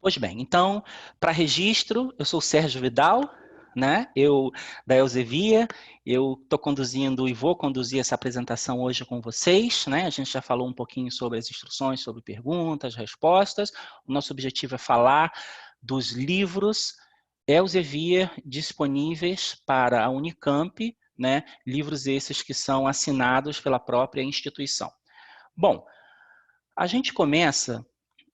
Pois bem, então, para registro, eu sou o Sérgio Vidal, né? Eu da Elsevier, eu estou conduzindo e vou conduzir essa apresentação hoje com vocês, né? A gente já falou um pouquinho sobre as instruções, sobre perguntas, respostas. O nosso objetivo é falar dos livros Elsevier disponíveis para a Unicamp, né? Livros esses que são assinados pela própria instituição. Bom, a gente começa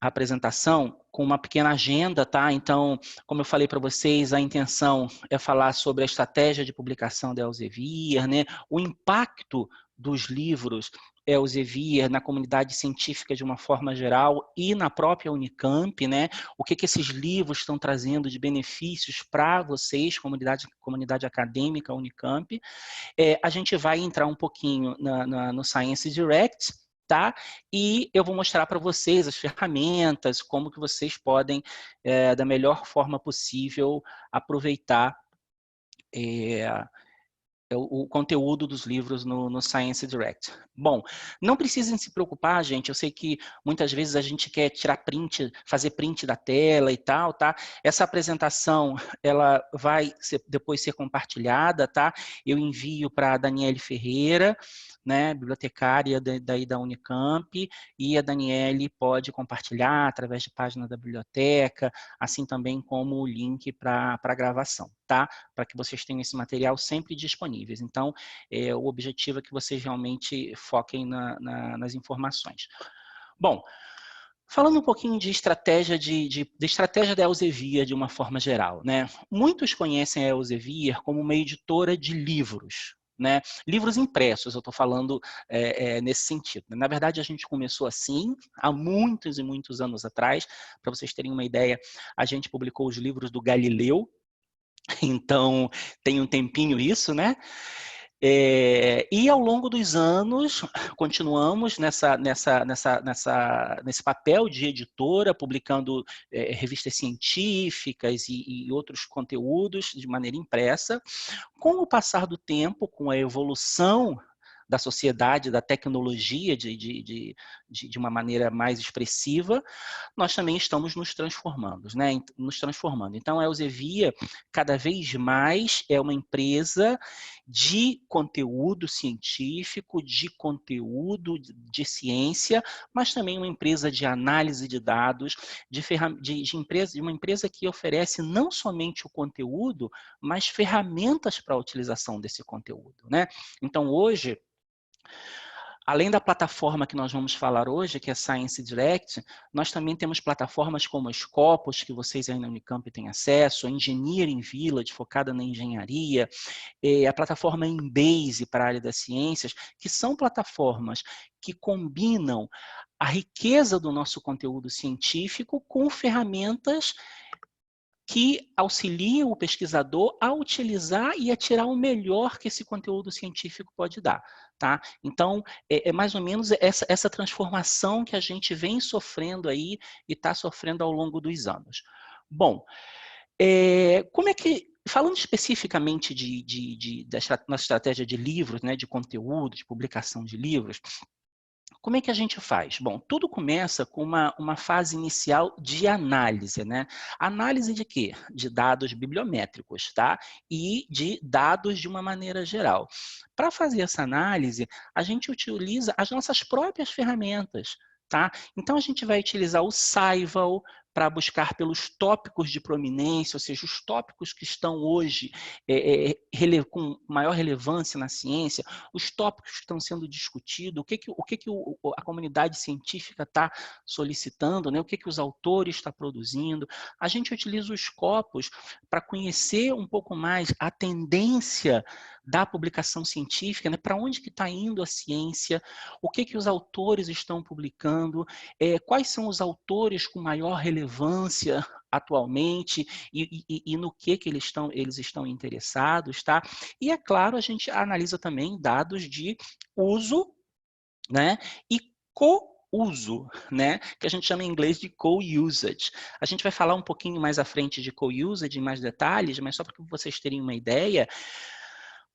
a apresentação com uma pequena agenda, tá? Então, como eu falei para vocês, a intenção é falar sobre a estratégia de publicação da Elsevier, né? O impacto dos livros Elsevier na comunidade científica de uma forma geral e na própria Unicamp, né? O que esses livros estão trazendo de benefícios para vocês, comunidade acadêmica Unicamp. A gente vai entrar um pouquinho no Science Direct, tá? E eu vou mostrar para vocês as ferramentas, como que vocês podem, da melhor forma possível, aproveitar o conteúdo dos livros no Science Direct. Bom, não precisem se preocupar, gente, eu sei que muitas vezes a gente quer tirar print, fazer print da tela e tal, tá? Essa apresentação, ela vai depois ser compartilhada, tá? Eu envio para a Daniele Ferreira, né, bibliotecária daí da Unicamp, e a Daniele pode compartilhar através de página da biblioteca, assim também como o link para a gravação, tá? Para que vocês tenham esse material sempre disponíveis. Então, o objetivo é que vocês realmente foquem nas informações. Bom, falando um pouquinho de estratégia estratégia da Elsevier de uma forma geral, né? Muitos conhecem a Elsevier como uma editora de livros, né? Livros impressos, eu estou falando nesse sentido. Na verdade, a gente começou assim, há muitos e muitos anos atrás. Para vocês terem uma ideia, a gente publicou os livros do Galileu, então tem um tempinho isso, né? E ao longo dos anos, continuamos nesse papel de editora, publicando revistas científicas e outros conteúdos de maneira impressa. Com o passar do tempo, com a evolução da sociedade, da tecnologia de uma maneira mais expressiva, nós também estamos nos transformando, né? Nos transformando. Então, a Elsevier, cada vez mais, é uma empresa de conteúdo científico, de conteúdo de ciência, mas também uma empresa de análise de dados, de uma empresa que oferece não somente o conteúdo, mas ferramentas para a utilização desse conteúdo, né? Então, hoje, além da plataforma que nós vamos falar hoje, que é Science Direct, nós também temos plataformas como a Scopus, que vocês aí na Unicamp têm acesso, a Engineering Village, focada na engenharia, a plataforma Embase para a área das ciências, que são plataformas que combinam a riqueza do nosso conteúdo científico com ferramentas que auxiliam o pesquisador a utilizar e a tirar o melhor que esse conteúdo científico pode dar. Tá? Então, é mais ou menos essa transformação que a gente vem sofrendo aí e está sofrendo ao longo dos anos. Bom, como é que, falando especificamente da nossa estratégia de livros, né, de conteúdo, de publicação de livros, como é que a gente faz? Bom, tudo começa com uma fase inicial de análise, né? Análise de quê? De dados bibliométricos, tá? E de dados de uma maneira geral. Para fazer essa análise, a gente utiliza as nossas próprias ferramentas, tá? Então, a gente vai utilizar o Scival para buscar pelos tópicos de prominência, ou seja, os tópicos que estão hoje com maior relevância na ciência, os tópicos que estão sendo discutidos, o que a comunidade científica está solicitando, né? O que os autores estão produzindo. A gente utiliza os Scopus para conhecer um pouco mais a tendência da publicação científica, né? Para onde que está indo a ciência, o que os autores estão publicando, quais são os autores com maior relevância atualmente e no que eles estão interessados, tá? E, é claro, a gente analisa também dados de uso, né? E co-uso, né? Que a gente chama em inglês de co-usage. A gente vai falar um pouquinho mais à frente de co-usage, em mais detalhes, mas só para que vocês terem uma ideia,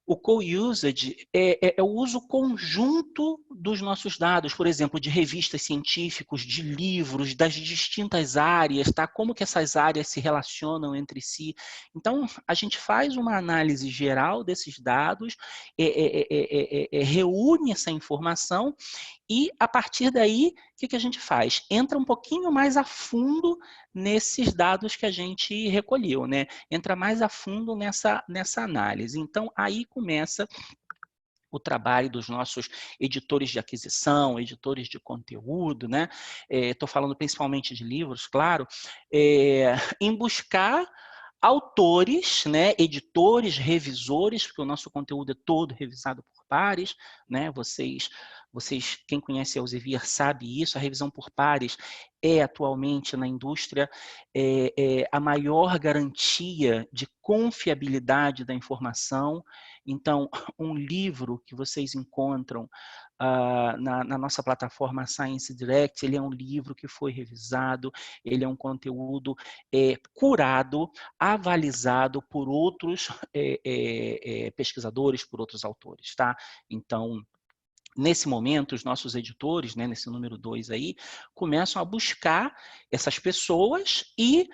O co-usage é o uso conjunto dos nossos dados, por exemplo, de revistas científicas, de livros, das distintas áreas, tá? Como que essas áreas se relacionam entre si. Então, a gente faz uma análise geral desses dados, reúne essa informação e, a partir daí, o que a gente faz? Entra um pouquinho mais a fundo nesses dados que a gente recolheu, né? Entra mais a fundo nessa análise. Então, aí começa o trabalho dos nossos editores de aquisição, editores de conteúdo, né? Estou falando principalmente de livros, claro, em buscar autores, né, editores, revisores, porque o nosso conteúdo é todo revisado por pares, né? Quem conhece a Elsevier sabe isso. A revisão por pares é atualmente na indústria a maior garantia de confiabilidade da informação. Então, um livro que vocês encontram na nossa plataforma Science Direct, ele é um livro que foi revisado, ele é um conteúdo curado, avalizado por outros pesquisadores, por outros autores, tá? Então, nesse momento, os nossos editores, né, nesse número 2 aí, começam a buscar essas pessoas e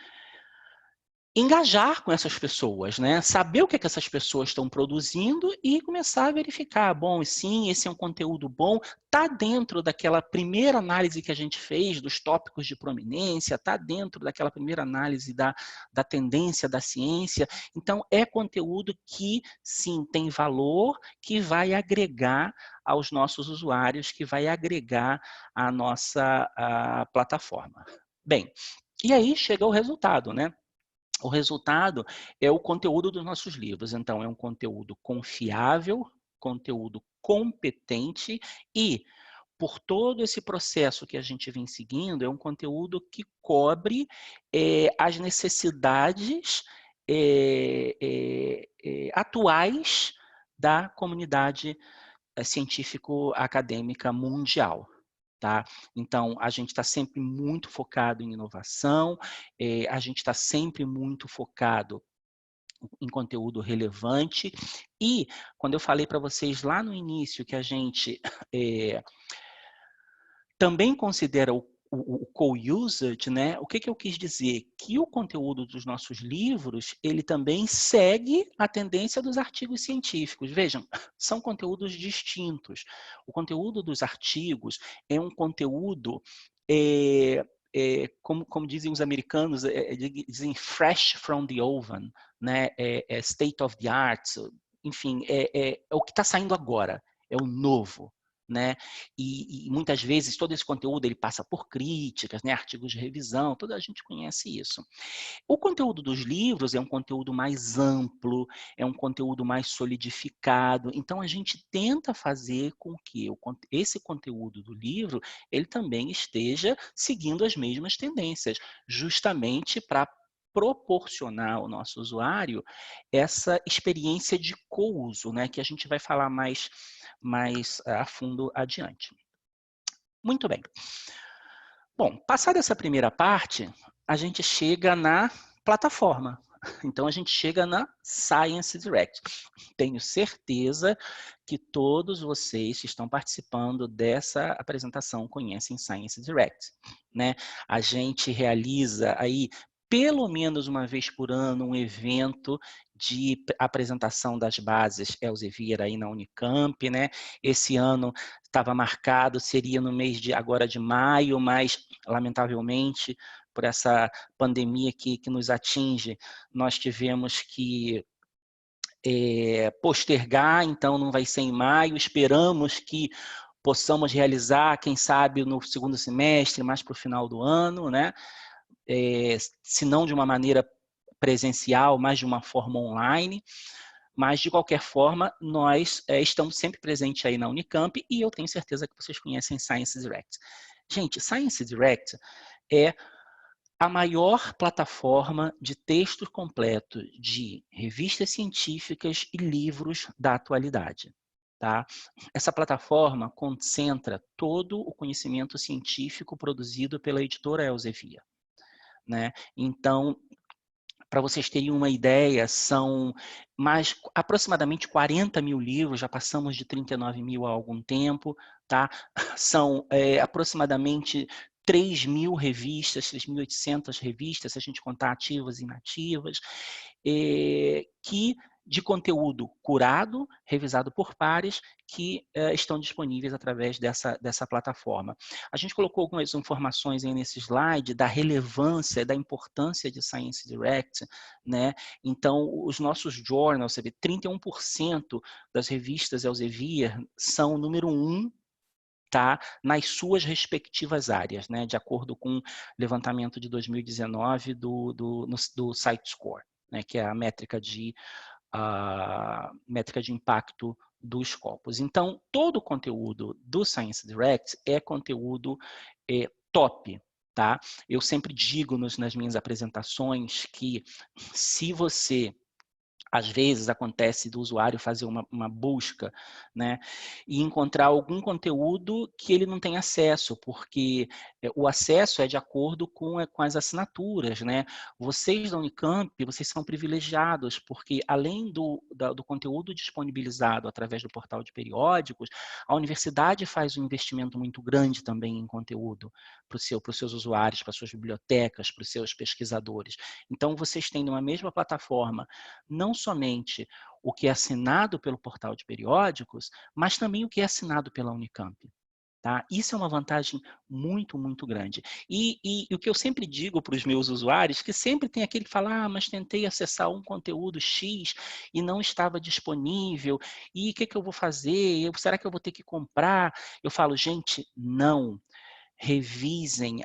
engajar com essas pessoas, né? Saber o que essas pessoas estão produzindo e começar a verificar, bom, sim, esse é um conteúdo bom, está dentro daquela primeira análise que a gente fez dos tópicos de proeminência, está dentro daquela primeira análise da tendência da ciência. Então, é conteúdo que, sim, tem valor, que vai agregar aos nossos usuários, que vai agregar à nossa plataforma. Bem, e aí chega o resultado, né? O resultado é o conteúdo dos nossos livros. Então, é um conteúdo confiável, conteúdo competente e, por todo esse processo que a gente vem seguindo, é um conteúdo que cobre as necessidades atuais da comunidade científico-acadêmica mundial. Tá? Então, a gente está sempre muito focado em inovação, a gente está sempre muito focado em conteúdo relevante. E, quando eu falei para vocês lá no início que a gente também considera o co-usage, né? O que eu quis dizer? Que o conteúdo dos nossos livros, ele também segue a tendência dos artigos científicos. Vejam, são conteúdos distintos. O conteúdo dos artigos é um conteúdo, como dizem os americanos, dizem fresh from the oven, né? State of the art, enfim, é o que está saindo agora, é o novo. Né? E muitas vezes todo esse conteúdo ele passa por críticas, né? Artigos de revisão, toda a gente conhece isso. O conteúdo dos livros é um conteúdo mais amplo, é um conteúdo mais solidificado, então a gente tenta fazer com que esse conteúdo do livro ele também esteja seguindo as mesmas tendências, justamente para proporcionar ao nosso usuário essa experiência de co-uso, né? Que a gente vai falar mais a fundo adiante. Muito bem. Bom, passada essa primeira parte, a gente chega na plataforma. Então, a gente chega na Science Direct. Tenho certeza que todos vocês que estão participando dessa apresentação conhecem Science Direct, né? A gente realiza aí pelo menos uma vez por ano um evento de apresentação das bases Elsevier aí na Unicamp, né? Esse ano estava marcado, seria no mês agora de maio, mas lamentavelmente por essa pandemia que nos atinge, nós tivemos que postergar, então não vai ser em maio, esperamos que possamos realizar, quem sabe, no segundo semestre, mais para o final do ano, né? Se não de uma maneira presencial, mas de uma forma online. Mas, de qualquer forma, nós estamos sempre presentes aí na Unicamp e eu tenho certeza que vocês conhecem Science Direct. Gente, Science Direct é a maior plataforma de texto completo de revistas científicas e livros da atualidade. Tá? Essa plataforma concentra todo o conhecimento científico produzido pela editora Elsevier. Né? Então, Para vocês terem uma ideia, são aproximadamente 40 mil livros, já passamos de 39 mil há algum tempo, tá? São aproximadamente 3 mil revistas, 3.800 revistas, se a gente contar ativas e inativas, de conteúdo curado, revisado por pares, que estão disponíveis através dessa plataforma. A gente colocou algumas informações aí nesse slide da relevância, da importância de Science Direct, né? Então, os nossos journals, você vê, 31% das revistas Elsevier são número 1, tá, nas suas respectivas áreas, né, de acordo com o levantamento de 2019 do SiteScore, né, que é a métrica de impacto dos Scopus. Então, todo o conteúdo do Science Direct é conteúdo top, tá? Eu sempre digo nas minhas apresentações que se você às vezes acontece do usuário fazer uma busca, né, e encontrar algum conteúdo que ele não tem acesso, porque o acesso é de acordo com as assinaturas, né? Vocês da Unicamp, vocês são privilegiados, porque além do conteúdo disponibilizado através do portal de periódicos, a universidade faz um investimento muito grande também em conteúdo para os seus usuários, para as suas bibliotecas, para os seus pesquisadores. Então, vocês têm numa mesma plataforma não somente o que é assinado pelo portal de periódicos, mas também o que é assinado pela Unicamp. Tá? Isso é uma vantagem muito, muito grande. E o que eu sempre digo para os meus usuários, que sempre tem aquele que fala, mas tentei acessar um conteúdo X e não estava disponível, e o que eu vou fazer? Será que eu vou ter que comprar? Eu falo, gente, não. Revisem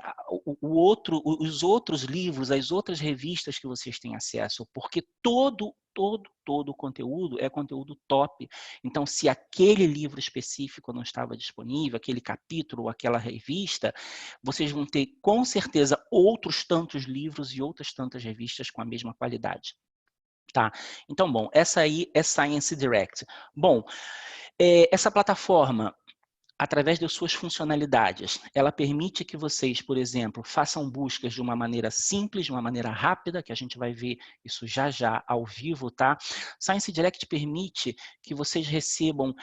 os outros livros, as outras revistas que vocês têm acesso, porque todo o conteúdo é conteúdo top. Então, se aquele livro específico não estava disponível, aquele capítulo ou aquela revista, vocês vão ter, com certeza, outros tantos livros e outras tantas revistas com a mesma qualidade. Tá? Então, bom, essa aí é Science Direct. Bom, essa plataforma, através das suas funcionalidades, ela permite que vocês, por exemplo, façam buscas de uma maneira simples, de uma maneira rápida, que a gente vai ver isso já ao vivo, tá? Science Direct permite que vocês recebam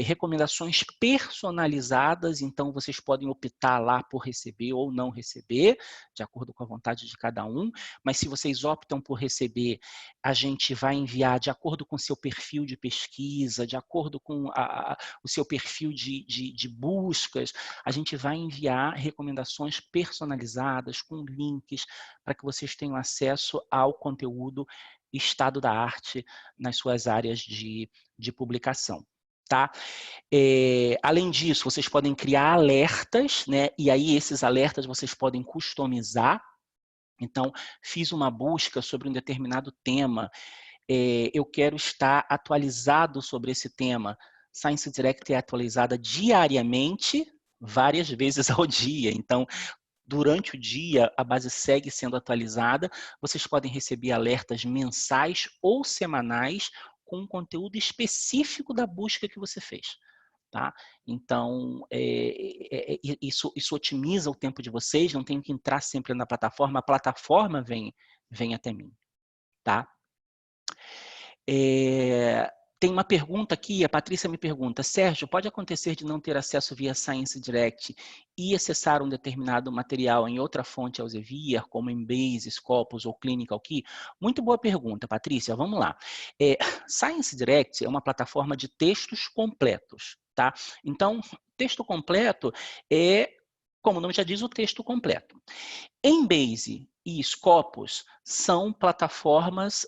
recomendações personalizadas, então vocês podem optar lá por receber ou não receber, de acordo com a vontade de cada um, mas se vocês optam por receber, a gente vai enviar de acordo com o seu perfil de pesquisa, de acordo com o seu perfil de buscas, a gente vai enviar recomendações personalizadas com links para que vocês tenham acesso ao conteúdo estado da arte nas suas áreas de publicação. Tá? Além disso, vocês podem criar alertas, né? E aí esses alertas vocês podem customizar. Então, fiz uma busca sobre um determinado tema, eu quero estar atualizado sobre esse tema. Science Direct é atualizada diariamente, várias vezes ao dia. Então, durante o dia, a base segue sendo atualizada. Vocês podem receber alertas mensais ou semanais com conteúdo específico da busca que você fez. Tá? Então, isso otimiza o tempo de vocês, não tem que entrar sempre na plataforma, a plataforma vem até mim. Tá? Tem uma pergunta aqui, a Patrícia me pergunta, Sérgio, pode acontecer de não ter acesso via Science Direct e acessar um determinado material em outra fonte Elsevier, como Embase, Scopus ou Clinical Key? Muito boa pergunta, Patrícia, vamos lá. Science Direct é uma plataforma de textos completos, tá? Então, texto completo é, como o nome já diz, o texto completo. Embase e Scopus são plataformas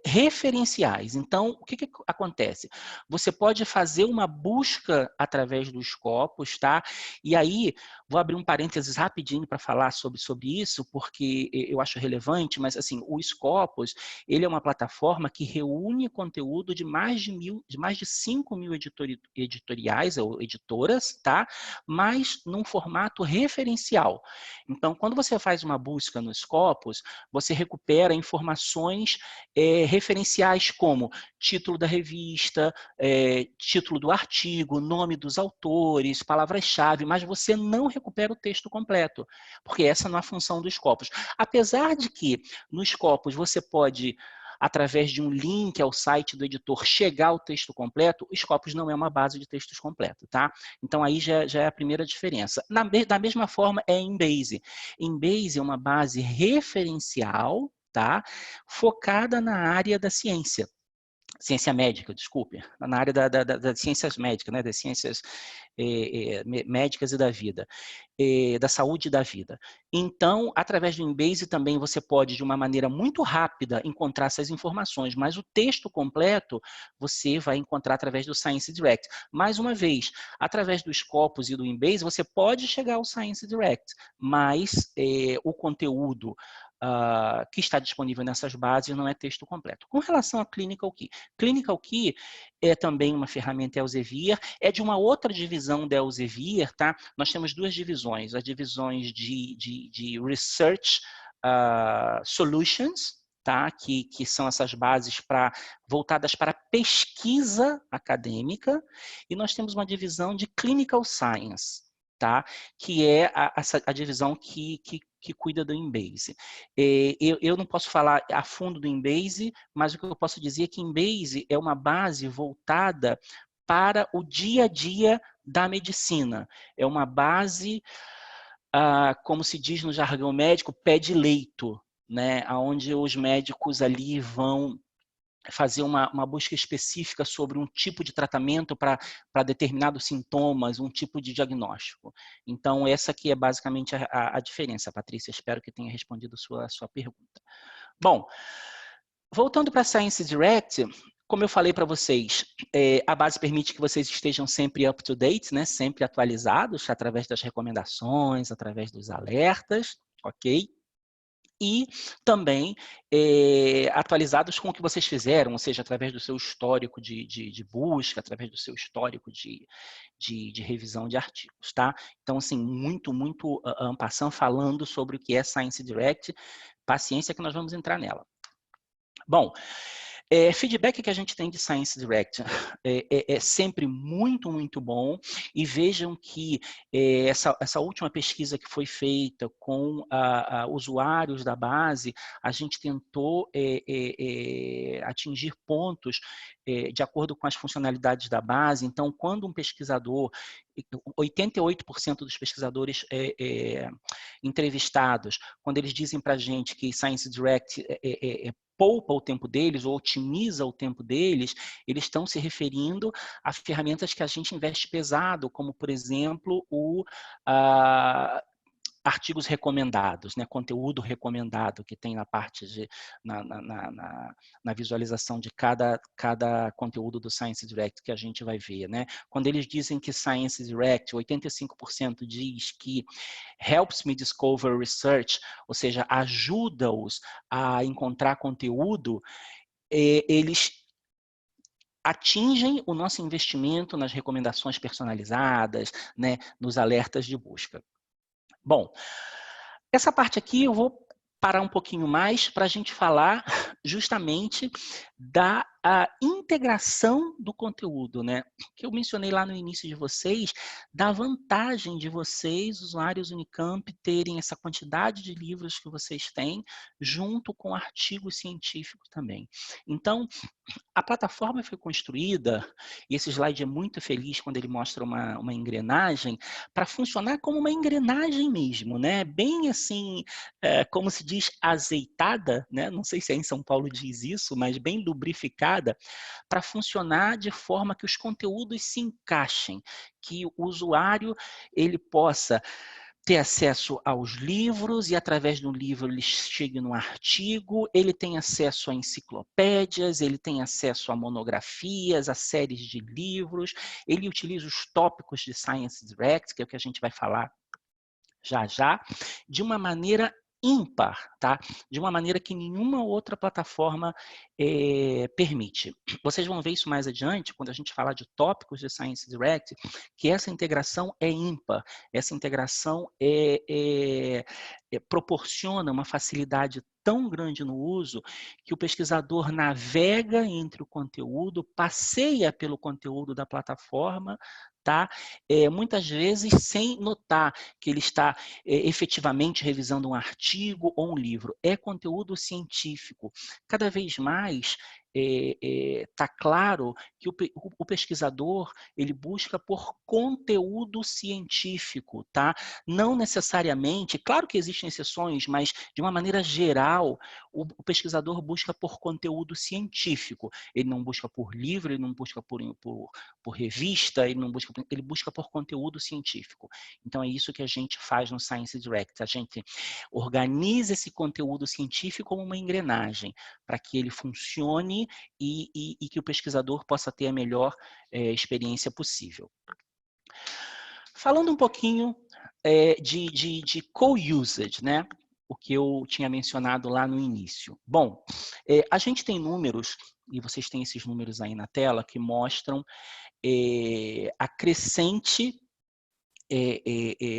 referenciais. Então, o que acontece? Você pode fazer uma busca através do Scopus, tá? E aí, vou abrir um parênteses rapidinho para falar sobre isso, porque eu acho relevante, mas assim, o Scopus, ele é uma plataforma que reúne conteúdo de mais de 5 mil editoriais ou editoras, tá? Mas num formato referencial. Então, quando você faz uma busca no Scopus, você recupera informações referenciais como título da revista, título do artigo, nome dos autores, palavras-chave, mas você não recupera o texto completo, porque essa não é a função do Scopus. Apesar de que no Scopus você pode, através de um link ao site do editor, chegar ao texto completo, o Scopus não é uma base de textos completo, tá? Então aí já é a primeira diferença. Da mesma forma é Embase. Embase é uma base referencial, tá? Focada na área da ciência médica, desculpe, na área das ciências médicas, né, das ciências médicas e da vida, da saúde e da vida. Então, através do Embase também você pode, de uma maneira muito rápida, encontrar essas informações, mas o texto completo você vai encontrar através do Science Direct. Mais uma vez, através do Scopus e do Embase, você pode chegar ao Science Direct, mas o conteúdo que está disponível nessas bases não é texto completo. Com relação a Clinical Key, Clinical Key é também uma ferramenta Elsevier, é de uma outra divisão da Elsevier, tá? Nós temos duas divisões, as divisões de Research Solutions, tá? Que são essas bases voltadas para pesquisa acadêmica, e nós temos uma divisão de Clinical Science, tá? Que é a divisão que cuida do Embase. Eu não posso falar a fundo do Embase, mas o que eu posso dizer é que Embase é uma base voltada para o dia a dia da medicina. É uma base, como se diz no jargão médico, pé de leito, né? Onde os médicos ali vão fazer uma busca específica sobre um tipo de tratamento para determinados sintomas, um tipo de diagnóstico. Então, essa aqui é basicamente a diferença, Patrícia. Espero que tenha respondido a sua pergunta. Bom, voltando para a Science Direct, como eu falei para vocês, a base permite que vocês estejam sempre up to date, né? Sempre atualizados, através das recomendações, através dos alertas, ok? E também atualizados com o que vocês fizeram, ou seja, através do seu histórico de busca, através do seu histórico de revisão de artigos, tá? Então, assim, muito en passant falando sobre o que é Science Direct, paciência que nós vamos entrar nela. Bom, feedback que a gente tem de Science Direct é sempre muito bom, e vejam que essa última pesquisa que foi feita com usuários da base, a gente tentou atingir pontos de acordo com as funcionalidades da base. Então, quando um pesquisador, 88% dos pesquisadores entrevistados, quando eles dizem para a gente que Science Direct poupa o tempo deles ou otimiza o tempo deles, eles estão se referindo a ferramentas que a gente investe pesado, como, por exemplo, artigos recomendados, né? Conteúdo recomendado que tem na parte na visualização de cada conteúdo do Science Direct que a gente vai ver, né? Quando eles dizem que Science Direct, 85% diz que helps me discover research, ou seja, ajuda-os a encontrar conteúdo, eles atingem o nosso investimento nas recomendações personalizadas, né, nos alertas de busca. Bom, essa parte aqui eu vou parar um pouquinho mais para a gente falar justamente da integração do conteúdo, né? Que eu mencionei lá no início de vocês, da vantagem de vocês, usuários Unicamp, terem essa quantidade de livros que vocês têm, junto com artigos científicos também. Então, a plataforma foi construída, e esse slide é muito feliz quando ele mostra uma engrenagem, para funcionar como uma engrenagem mesmo, né? Bem assim, como se diz, azeitada, né? Não sei se aí em São Paulo diz isso, mas bem lubrificada, para funcionar de forma que os conteúdos se encaixem, que o usuário ele possa ter acesso aos livros, e através do livro ele chegue no artigo, ele tem acesso a enciclopédias, ele tem acesso a monografias, a séries de livros, ele utiliza os tópicos de Science Direct, que é o que a gente vai falar já, de uma maneira ímpar, tá? De uma maneira que nenhuma outra plataforma permite. Vocês vão ver isso mais adiante, quando a gente falar de tópicos de Science Direct, que essa integração é ímpar, essa integração proporciona uma facilidade tão grande no uso que o pesquisador navega entre o conteúdo, passeia pelo conteúdo da plataforma, tá? Muitas vezes sem notar que ele está efetivamente revisando um artigo ou um livro. É conteúdo científico. Cada vez mais está claro que o pesquisador ele busca por conteúdo científico, tá? Não necessariamente, claro que existem exceções, mas de uma maneira geral, o pesquisador busca por conteúdo científico. Ele não busca por livro, ele não busca por revista, ele busca por conteúdo científico. Então é isso que a gente faz no Science Direct. A gente organiza esse conteúdo científico como uma engrenagem para que ele funcione e que o pesquisador possa ter a melhor experiência possível. Falando um pouquinho de co-usage, né? O que eu tinha mencionado lá no início. Bom, a gente tem números, e vocês têm esses números aí na tela, que mostram a crescente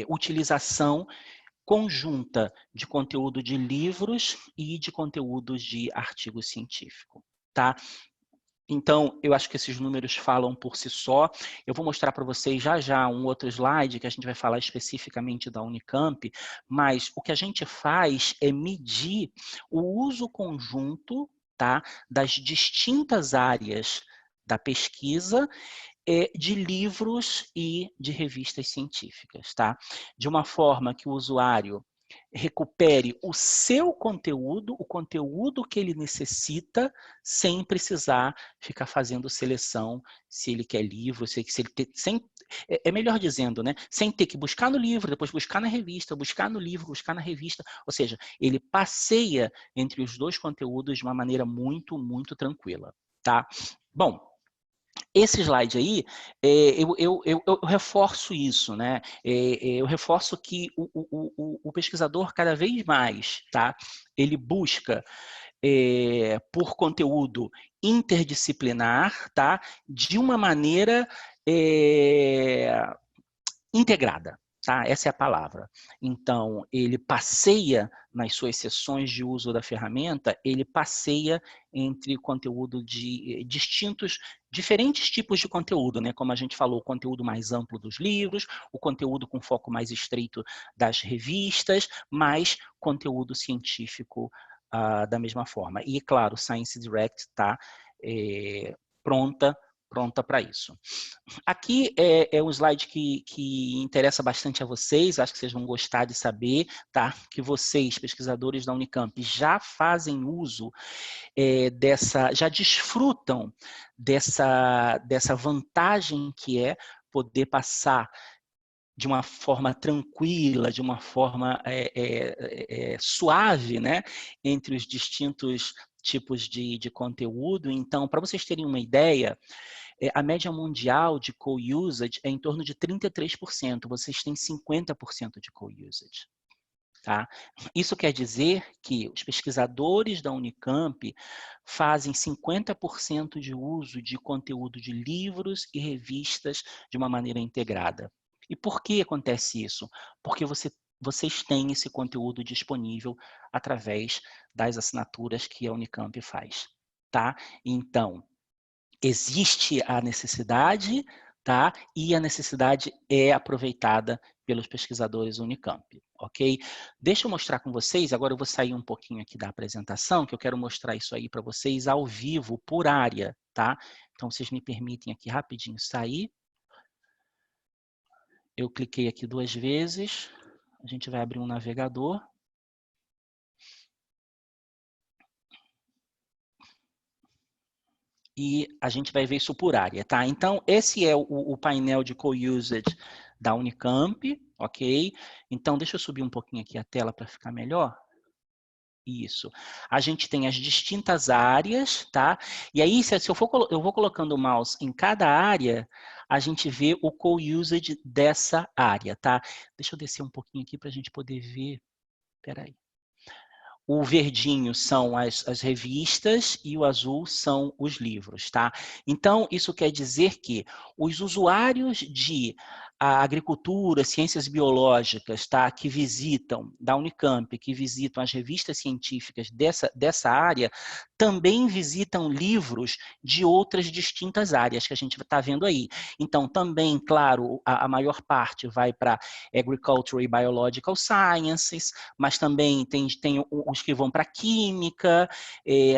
utilização conjunta de conteúdo de livros e de conteúdos de artigo científico, tá? Então, eu acho que esses números falam por si só. Eu vou mostrar para vocês já um outro slide que a gente vai falar especificamente da Unicamp, mas o que a gente faz é medir o uso conjunto, tá, das distintas áreas da pesquisa de livros e de revistas científicas, tá? De uma forma que o usuário recupere o seu conteúdo, o conteúdo que ele necessita, sem precisar ficar fazendo seleção se ele quer livro, se ele é melhor dizendo, né? Sem ter que buscar no livro, depois buscar na revista, buscar no livro, buscar na revista. Ou seja, ele passeia entre os dois conteúdos de uma maneira muito, muito tranquila, tá? Bom, esse slide aí, eu reforço isso, né? Eu reforço que o pesquisador cada vez mais, tá? Ele busca por conteúdo interdisciplinar, tá? De uma maneira integrada. Tá? Essa é a palavra. Então, ele passeia nas suas sessões de uso da ferramenta, ele passeia entre conteúdo de diferentes tipos de conteúdo, né? Como a gente falou, o conteúdo mais amplo dos livros, o conteúdo com foco mais estreito das revistas, mais conteúdo científico da mesma forma. E, claro, Science Direct está pronta para isso. Aqui é um slide que interessa bastante a vocês, acho que vocês vão gostar de saber, tá? Que vocês, pesquisadores da Unicamp, já fazem uso já desfrutam dessa vantagem que é poder passar de uma forma tranquila, de uma forma suave, né? Entre os distintos tipos de conteúdo. Então, para vocês terem uma ideia, a média mundial de co-usage é em torno de 33%. Vocês têm 50% de co-usage. Tá? Isso quer dizer que os pesquisadores da Unicamp fazem 50% de uso de conteúdo de livros e revistas de uma maneira integrada. E por que acontece isso? Porque vocês têm esse conteúdo disponível através das assinaturas que a Unicamp faz. Tá? Então, existe a necessidade, tá? E a necessidade é aproveitada pelos pesquisadores Unicamp, ok? Deixa eu mostrar com vocês, agora eu vou sair um pouquinho aqui da apresentação, que eu quero mostrar isso aí para vocês ao vivo, por área, tá? Então, vocês me permitem aqui rapidinho sair. Eu cliquei aqui 2 vezes, a gente vai abrir um navegador. E a gente vai ver isso por área, tá? Então, esse é o painel de co-usage da Unicamp, ok? Então, deixa eu subir um pouquinho aqui a tela para ficar melhor. Isso. A gente tem as distintas áreas, tá? E aí, se eu vou colocando o mouse em cada área, a gente vê o co-usage dessa área, tá? Deixa eu descer um pouquinho aqui para a gente poder ver. Espera aí. O verdinho são as revistas e o azul são os livros, tá? Então, isso quer dizer que os usuários de a agricultura, ciências biológicas, tá, que visitam, da Unicamp, que visitam as revistas científicas dessa área, também visitam livros de outras distintas áreas que a gente está vendo aí. Então, também, claro, a maior parte vai para Agriculture e Biological Sciences, mas também tem os que vão para Química,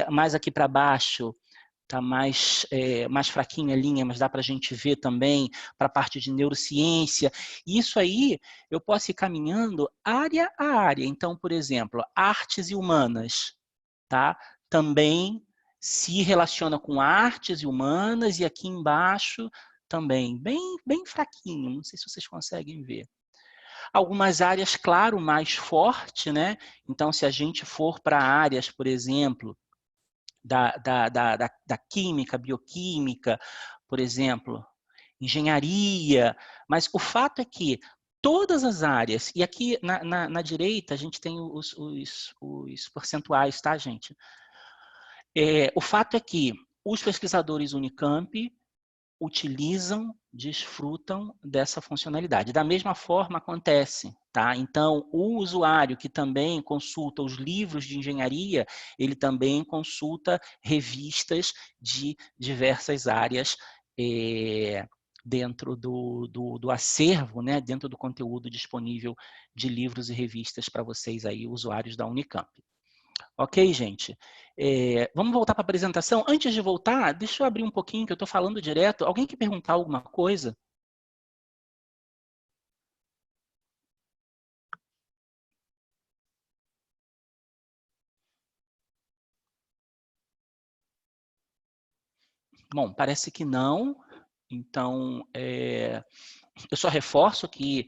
mais aqui para baixo, está mais fraquinha a linha, mas dá para a gente ver também para a parte de neurociência. E isso aí eu posso ir caminhando área a área. Então, por exemplo, artes e humanas, tá? Também se relaciona com artes e humanas, e aqui embaixo também, bem fraquinho, não sei se vocês conseguem ver. Algumas áreas, claro, mais forte, né? Então, se a gente for para áreas, por exemplo, da química, bioquímica, por exemplo, engenharia, mas o fato é que todas as áreas, e aqui na direita a gente tem os percentuais, tá, gente? O fato é que os pesquisadores Unicamp utilizam, desfrutam dessa funcionalidade. Da mesma forma acontece, tá? Então, o usuário que também consulta os livros de engenharia, ele também consulta revistas de diversas áreas dentro do acervo, né? Dentro do conteúdo disponível de livros e revistas para vocês aí, usuários da Unicamp. Ok, gente? Vamos voltar para a apresentação. Antes de voltar, deixa eu abrir um pouquinho, que eu estou falando direto. Alguém quer perguntar alguma coisa? Bom, parece que não. Então, eu só reforço que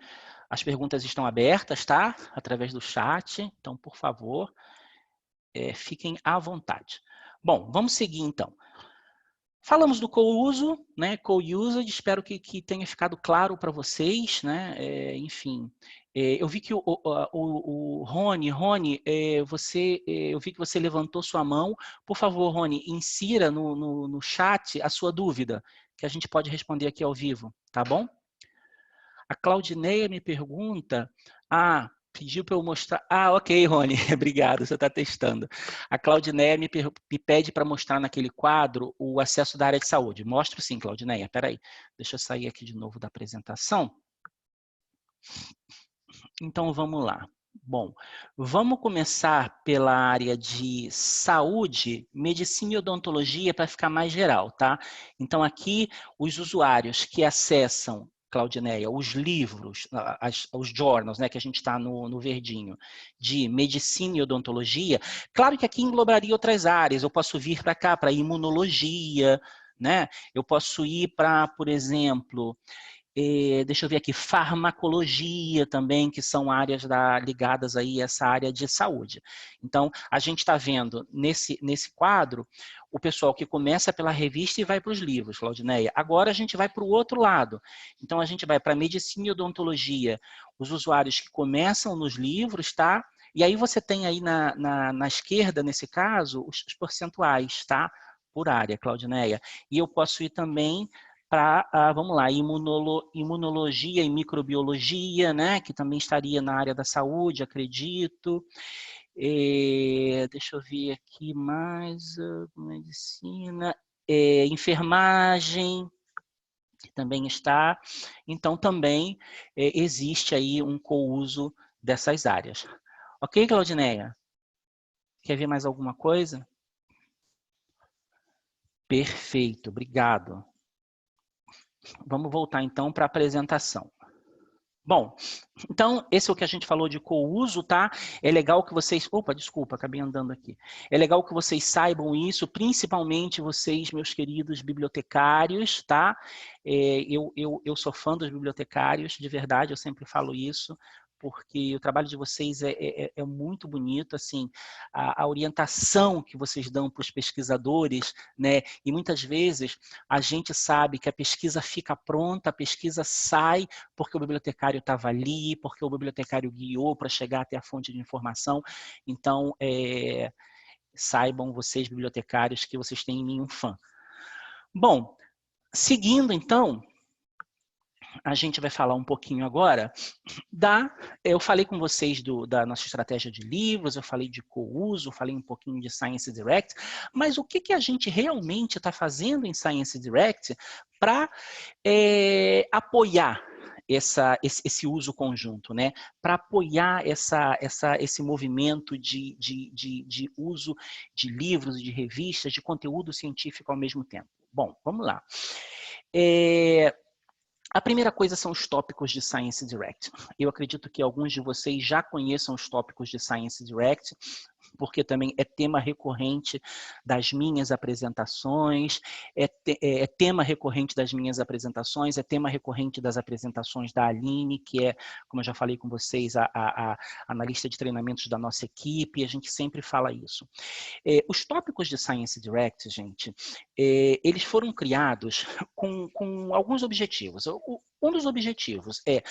as perguntas estão abertas, tá? Através do chat. Então, por favor, fiquem à vontade. Bom, vamos seguir então. Falamos do co-uso, né? Co-usage, espero que tenha ficado claro para vocês, né? Enfim, eu vi que o Rony, eu vi que você levantou sua mão. Por favor, Rony, insira no chat a sua dúvida, que a gente pode responder aqui ao vivo, tá bom? A Claudineia me pergunta, pediu para eu mostrar, ok, Rony, obrigado, você está testando. A Claudineia me pede para mostrar naquele quadro o acesso da área de saúde. Mostro sim, Claudineia, peraí, deixa eu sair aqui de novo da apresentação. Então, vamos lá. Bom, vamos começar pela área de saúde, medicina e odontologia para ficar mais geral, tá? Então, aqui, os usuários que acessam, Claudineia, os livros, os journals, né, que a gente está no verdinho, de medicina e odontologia, claro que aqui englobaria outras áreas, eu posso vir para cá, para imunologia, né? Eu posso ir para, por exemplo, deixa eu ver aqui, farmacologia também, que são áreas ligadas aí a essa área de saúde. Então, a gente está vendo nesse quadro o pessoal que começa pela revista e vai para os livros, Claudineia. Agora a gente vai para o outro lado. Então, a gente vai para medicina e odontologia, os usuários que começam nos livros, tá? E aí você tem aí na esquerda, nesse caso, os percentuais, tá? Por área, Claudineia. E eu posso ir também para, vamos lá, imunologia e microbiologia, né, que também estaria na área da saúde, acredito. Deixa eu ver aqui mais, medicina, enfermagem, que também está. Então, também existe aí um co-uso dessas áreas. Ok, Claudineia? Quer ver mais alguma coisa? Perfeito, obrigado. Vamos voltar então para a apresentação. Bom, então, esse é o que a gente falou de co-uso, tá? É legal que vocês... Opa, desculpa, acabei andando aqui. É legal que vocês saibam isso, principalmente vocês, meus queridos bibliotecários, tá? Eu sou fã dos bibliotecários, de verdade, eu sempre falo isso, porque o trabalho de vocês é muito bonito, assim, a orientação que vocês dão para os pesquisadores, né? E muitas vezes a gente sabe que a pesquisa fica pronta, a pesquisa sai porque o bibliotecário estava ali, porque o bibliotecário guiou para chegar até a fonte de informação. Então, saibam vocês, bibliotecários, que vocês têm em mim um fã. Bom, seguindo então, a gente vai falar um pouquinho agora eu falei com vocês da nossa estratégia de livros, eu falei de co-uso, falei um pouquinho de Science Direct, mas o que a gente realmente está fazendo em Science Direct para apoiar esse uso conjunto, né? Para apoiar esse movimento de uso de livros, de revistas, de conteúdo científico ao mesmo tempo. Bom, vamos lá. A primeira coisa são os tópicos de Science Direct. Eu acredito que alguns de vocês já conheçam os tópicos de Science Direct, porque também é tema recorrente das minhas apresentações, é tema recorrente das minhas apresentações, é tema recorrente das apresentações da Aline, que é, como eu já falei com vocês, a analista de treinamentos da nossa equipe, e a gente sempre fala isso. Os tópicos de Science Direct, gente, eles foram criados com alguns objetivos. Um dos objetivos é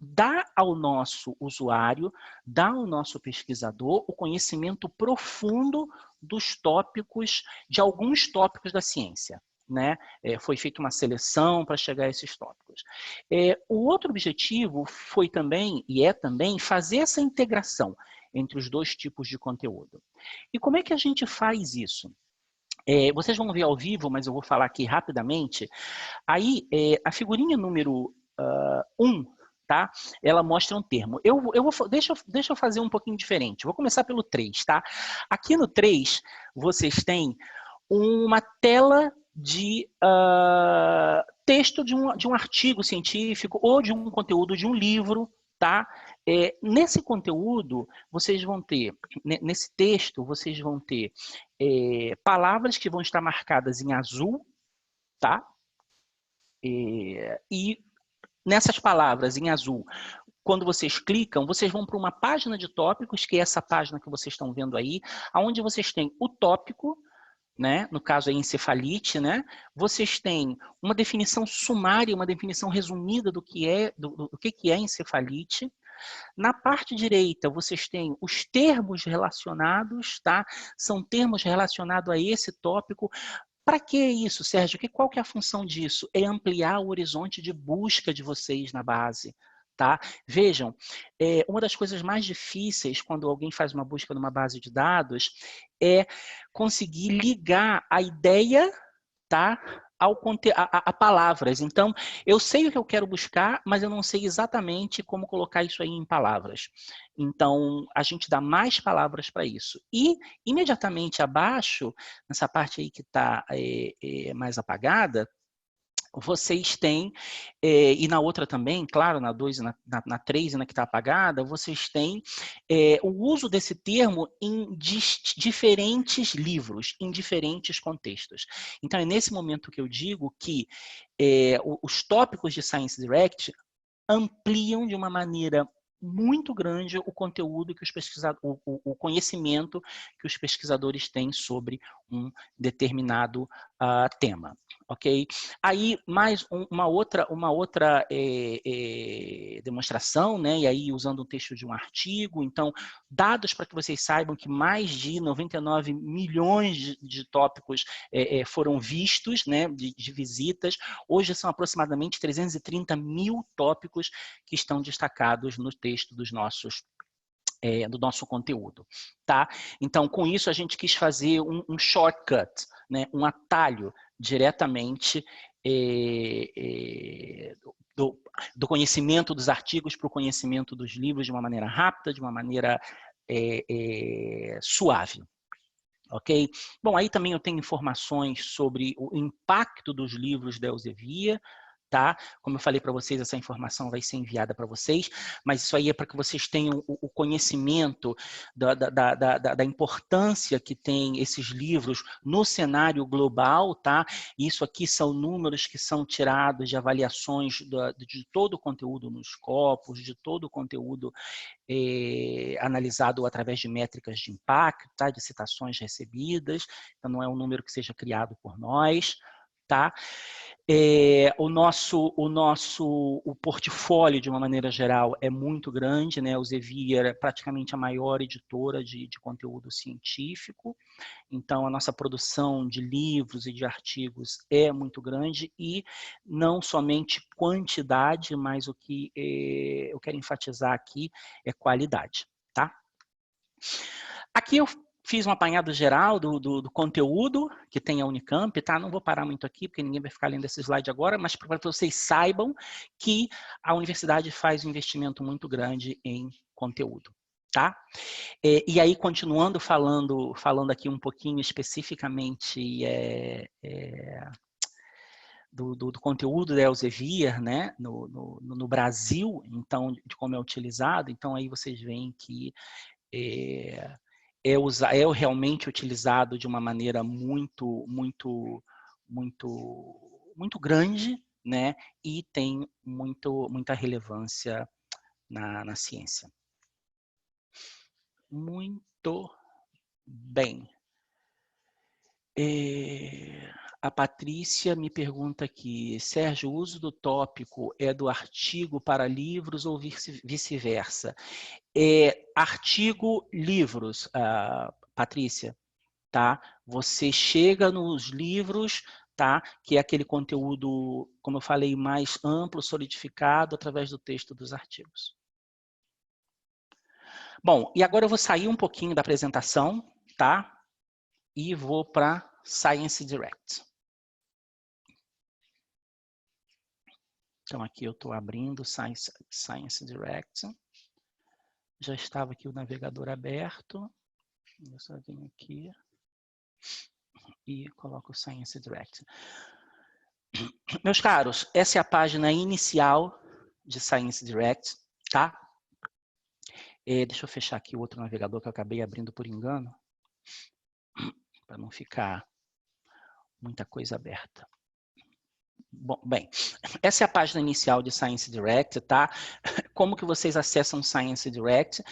dar ao nosso usuário, dar ao nosso pesquisador o conhecimento profundo dos tópicos, de alguns tópicos da ciência. Né? Foi feita uma seleção para chegar a esses tópicos. O outro objetivo foi também, e é também, fazer essa integração entre os dois tipos de conteúdo. E como é que a gente faz isso? Vocês vão ver ao vivo, mas eu vou falar aqui rapidamente. Aí, a figurinha número 1, tá? Ela mostra um termo. Deixa eu fazer um pouquinho diferente. Vou começar pelo 3, tá? Aqui no 3, vocês têm uma tela de texto de um artigo científico ou de um conteúdo de um livro, tá? Nesse conteúdo, vocês vão ter, nesse texto, vocês vão ter palavras que vão estar marcadas em azul, tá? E nessas palavras em azul, quando vocês clicam, vocês vão para uma página de tópicos, que é essa página que vocês estão vendo aí, onde vocês têm o tópico, né? No caso aí, encefalite, né? Vocês têm uma definição sumária, uma definição resumida do que é encefalite. Na parte direita, vocês têm os termos relacionados, tá? São termos relacionados a esse tópico. Para que isso, Sérgio? Qual que é a função disso? É ampliar o horizonte de busca de vocês na base. Tá? Vejam, uma das coisas mais difíceis quando alguém faz uma busca numa base de dados é conseguir ligar a ideia, tá, a palavras. Então, eu sei o que eu quero buscar, mas eu não sei exatamente como colocar isso aí em palavras. Então, a gente dá mais palavras para isso. E, imediatamente abaixo, nessa parte aí que está mais apagada, vocês têm, e na outra também, claro, na 2 e na 3 e na que está apagada, vocês têm o uso desse termo em diferentes livros, em diferentes contextos. Então, é nesse momento que eu digo que os tópicos de Science Direct ampliam de uma maneira muito grande o conteúdo que os pesquisadores, o conhecimento que os pesquisadores têm sobre um determinado tema, ok? Aí mais uma outra demonstração, né? E aí usando um texto de um artigo. Então, dados para que vocês saibam que mais de 99 milhões de tópicos foram vistos, né? De visitas. Hoje são aproximadamente 330 mil tópicos que estão destacados no texto do nosso conteúdo, tá? Então, com isso, a gente quis fazer um shortcut, né? Um atalho diretamente do conhecimento dos artigos para o conhecimento dos livros de uma maneira rápida, de uma maneira suave. Ok? Bom, aí também eu tenho informações sobre o impacto dos livros da Elsevier, tá? Como eu falei para vocês, essa informação vai ser enviada para vocês, mas isso aí é para que vocês tenham o conhecimento da importância que tem esses livros no cenário global, tá? Isso aqui são números que são tirados de avaliações de todo o conteúdo nos corpos, de todo o conteúdo analisado através de métricas de impacto, tá? De citações recebidas, então não é um número que seja criado por nós, tá? O portfólio, de uma maneira geral, é muito grande, né? O Elsevier é praticamente a maior editora de conteúdo científico, então a nossa produção de livros e de artigos é muito grande, e não somente quantidade, mas o que eu quero enfatizar aqui é qualidade, tá? Aqui eu fiz um apanhado geral do conteúdo que tem a Unicamp, tá? Não vou parar muito aqui, porque ninguém vai ficar lendo esse slide agora, mas para que vocês saibam que a universidade faz um investimento muito grande em conteúdo, tá? E aí, continuando falando aqui um pouquinho especificamente do conteúdo da Elsevier, né, no Brasil, então, de como é utilizado, então aí vocês veem que é realmente utilizado de uma maneira muito grande, né? E tem muita relevância na ciência. Muito bem. A Patrícia me pergunta aqui, Sérgio, o uso do tópico é do artigo para livros ou vice-versa? Artigo, livros, Patrícia, tá? Você chega nos livros, tá? Que é aquele conteúdo, como eu falei, mais amplo, solidificado através do texto dos artigos. Bom, e agora eu vou sair um pouquinho da apresentação, tá? E vou para Science Direct. Então, aqui eu estou abrindo Science Direct. Já estava aqui o navegador aberto. Eu só venho aqui e coloco o Science Direct. Meus caros, essa é a página inicial de Science Direct, tá? Deixa eu fechar aqui o outro navegador que eu acabei abrindo por engano, para não ficar muita coisa aberta. Bom, bem, essa é a página inicial de Science Direct, tá? Como que vocês acessam Science Direct?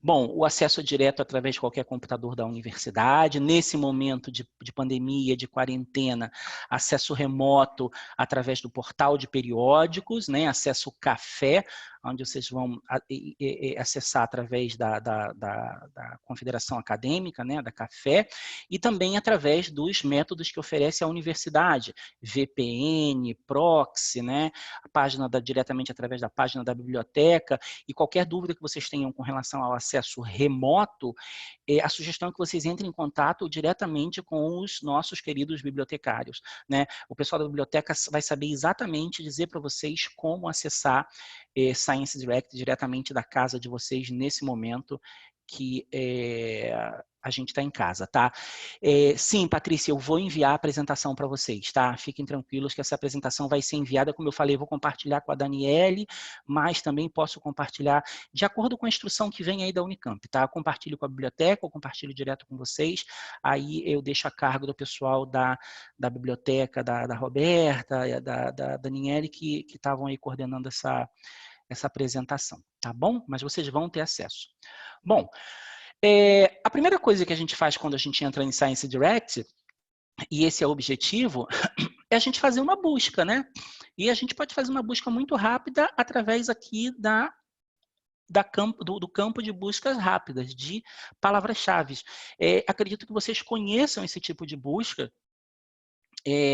Bom, o acesso é direto através de qualquer computador da universidade. Nesse momento de pandemia, de quarentena, acesso remoto através do portal de periódicos, né? Acesso café, onde vocês vão acessar através da Confederação Acadêmica, né? Da Café, e também através dos métodos que oferece a universidade, VPN, proxy, né? A página diretamente através da página da biblioteca, e qualquer dúvida que vocês tenham com relação ao acesso remoto, a sugestão é que vocês entrem em contato diretamente com os nossos queridos bibliotecários, né? O pessoal da biblioteca vai saber exatamente dizer para vocês como acessar Science Direct diretamente da casa de vocês nesse momento que a gente está em casa, tá? Sim, Patrícia, eu vou enviar a apresentação para vocês, tá? Fiquem tranquilos que essa apresentação vai ser enviada, como eu falei, eu vou compartilhar com a Daniele, mas também posso compartilhar de acordo com a instrução que vem aí da Unicamp, tá? Eu compartilho com a biblioteca, eu compartilho direto com vocês, aí eu deixo a cargo do pessoal da biblioteca, da Roberta, da Daniele, que estavam aí coordenando essa apresentação, tá bom? Mas vocês vão ter acesso. Bom, a primeira coisa que a gente faz quando a gente entra em Science Direct, e esse é o objetivo, é a gente fazer uma busca, né? E a gente pode fazer uma busca muito rápida através aqui do campo de buscas rápidas, de palavras-chave. Acredito que vocês conheçam esse tipo de busca,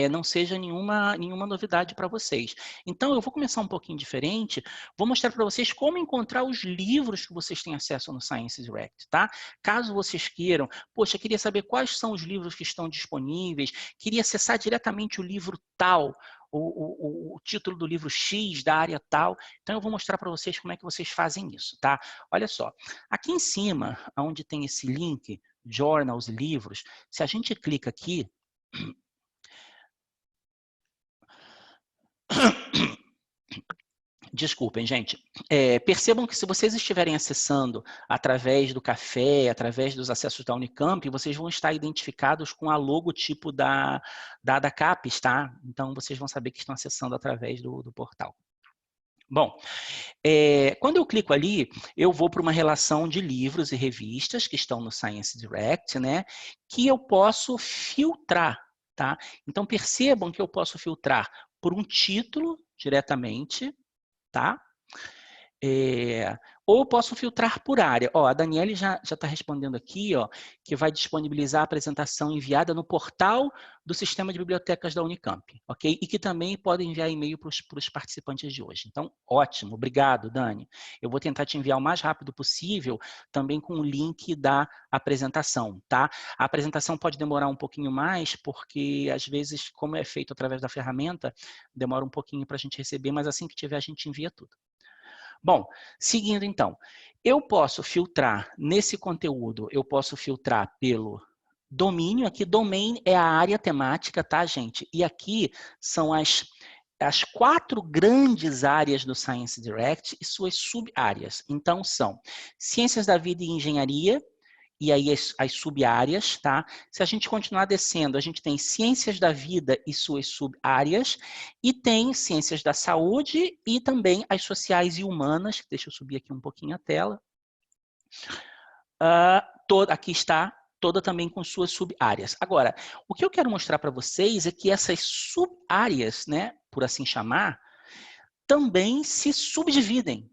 não seja nenhuma novidade para vocês. Então, eu vou começar um pouquinho diferente, vou mostrar para vocês como encontrar os livros que vocês têm acesso no Science Direct, tá? Caso vocês queiram, poxa, queria saber quais são os livros que estão disponíveis, queria acessar diretamente o livro tal, o título do livro X, da área tal, então eu vou mostrar para vocês como é que vocês fazem isso, tá? Olha só, aqui em cima, onde tem esse link, Journals, livros, se a gente clica aqui, desculpem, gente. Percebam que se vocês estiverem acessando através do café, através dos acessos da Unicamp, vocês vão estar identificados com a logotipo da CAPES, tá? Então, vocês vão saber que estão acessando através do portal. Bom, quando eu clico ali, eu vou para uma relação de livros e revistas que estão no Science Direct, né? Que eu posso filtrar, tá? Então, percebam que eu posso filtrar por um título diretamente, tá? Ou posso filtrar por área. Ó, a Daniele já está respondendo aqui, ó, que vai disponibilizar a apresentação enviada no portal do Sistema de Bibliotecas da Unicamp, ok? E que também pode enviar e-mail para os participantes de hoje. Então, ótimo, obrigado, Dani. Eu vou tentar te enviar o mais rápido possível, também com o link da apresentação, tá? A apresentação pode demorar um pouquinho mais, porque às vezes, como é feito através da ferramenta, demora um pouquinho para a gente receber, mas assim que tiver, a gente envia tudo. Bom, seguindo então, eu posso filtrar nesse conteúdo, eu posso filtrar pelo domínio, aqui domain é a área temática, tá, gente? E aqui são as 4 grandes áreas do Science Direct e suas sub-áreas. Então, são ciências da vida e engenharia, e aí as sub-áreas, tá? Se a gente continuar descendo, a gente tem ciências da vida e suas sub-áreas, e tem ciências da saúde e também as sociais e humanas. Deixa eu subir aqui um pouquinho a tela. Aqui está, toda também com suas sub-áreas. Agora, o que eu quero mostrar para vocês é que essas sub-áreas, né, por assim chamar, também se subdividem.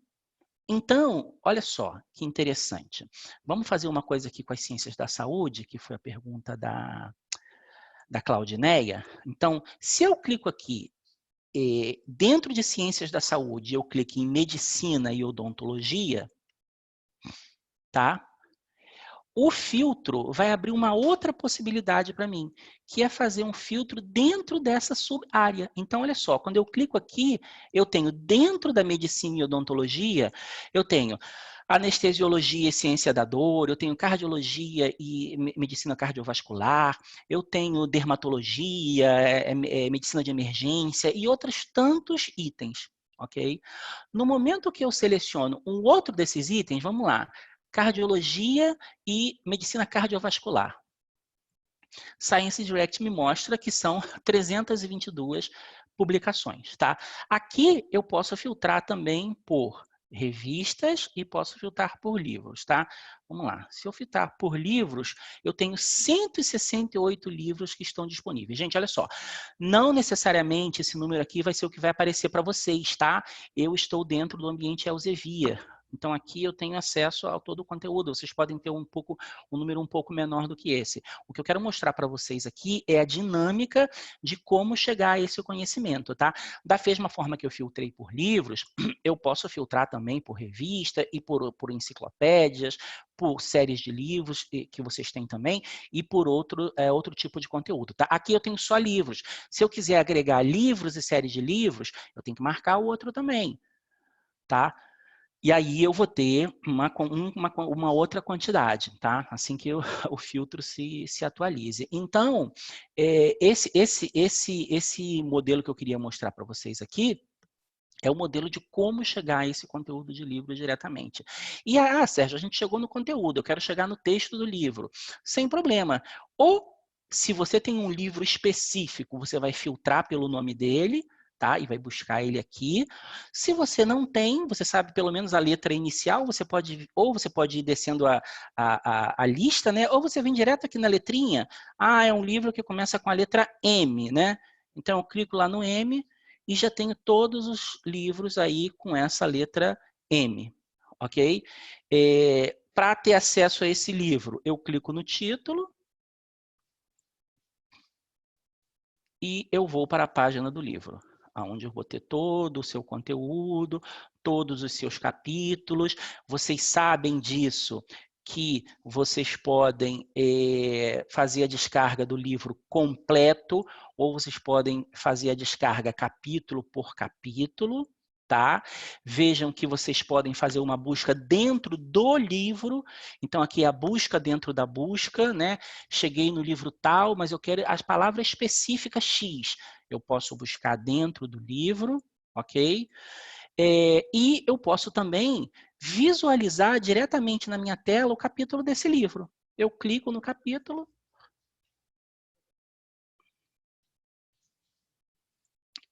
Então, olha só que interessante. Vamos fazer uma coisa aqui com as ciências da saúde, que foi a pergunta da Claudineia. Então, se eu clico aqui, dentro de ciências da saúde, eu clico em medicina e odontologia, tá? O filtro vai abrir uma outra possibilidade para mim, que é fazer um filtro dentro dessa sub-área. Então, olha só, quando eu clico aqui, eu tenho dentro da medicina e odontologia, eu tenho anestesiologia e ciência da dor, eu tenho cardiologia e medicina cardiovascular, eu tenho dermatologia, medicina de emergência e outros tantos itens, ok? No momento que eu seleciono um outro desses itens, vamos lá, cardiologia e medicina cardiovascular. Science Direct me mostra que são 322 publicações, tá? Aqui eu posso filtrar também por revistas e posso filtrar por livros, tá? Vamos lá. Se eu filtrar por livros, eu tenho 168 livros que estão disponíveis. Gente, olha só. Não necessariamente esse número aqui vai ser o que vai aparecer para vocês, tá? Eu estou dentro do ambiente Elsevier. Então, aqui eu tenho acesso a todo o conteúdo. Vocês podem ter um número um pouco menor do que esse. O que eu quero mostrar para vocês aqui é a dinâmica de como chegar a esse conhecimento, tá? Da mesma forma que eu filtrei por livros, eu posso filtrar também por revista e por enciclopédias, por séries de livros que vocês têm também e por outro tipo de conteúdo, tá? Aqui eu tenho só livros. Se eu quiser agregar livros e séries de livros, eu tenho que marcar o outro também, tá? E aí eu vou ter uma outra quantidade, tá? Assim que o filtro se atualize. Então, esse modelo que eu queria mostrar para vocês aqui é o modelo de como chegar a esse conteúdo de livro diretamente. E, Sérgio, a gente chegou no conteúdo, eu quero chegar no texto do livro. Sem problema. Ou, se você tem um livro específico, você vai filtrar pelo nome dele, tá? E vai buscar ele aqui. Se você não tem, você sabe pelo menos a letra inicial, você pode ir descendo a lista, né? Ou você vem direto aqui na letrinha. É um livro que começa com a letra M, né? Então, eu clico lá no M e já tenho todos os livros aí com essa letra M, ok? Para ter acesso a esse livro, eu clico no título e eu vou para a página do livro, onde eu vou ter todo o seu conteúdo, todos os seus capítulos. Vocês sabem disso, que vocês podem fazer a descarga do livro completo, ou vocês podem fazer a descarga capítulo por capítulo, tá? Vejam que vocês podem fazer uma busca dentro do livro. Então, aqui é a busca dentro da busca, né? Cheguei no livro tal, mas eu quero as palavras específicas X. Eu posso buscar dentro do livro, ok? E eu posso também visualizar diretamente na minha tela o capítulo desse livro. Eu clico no capítulo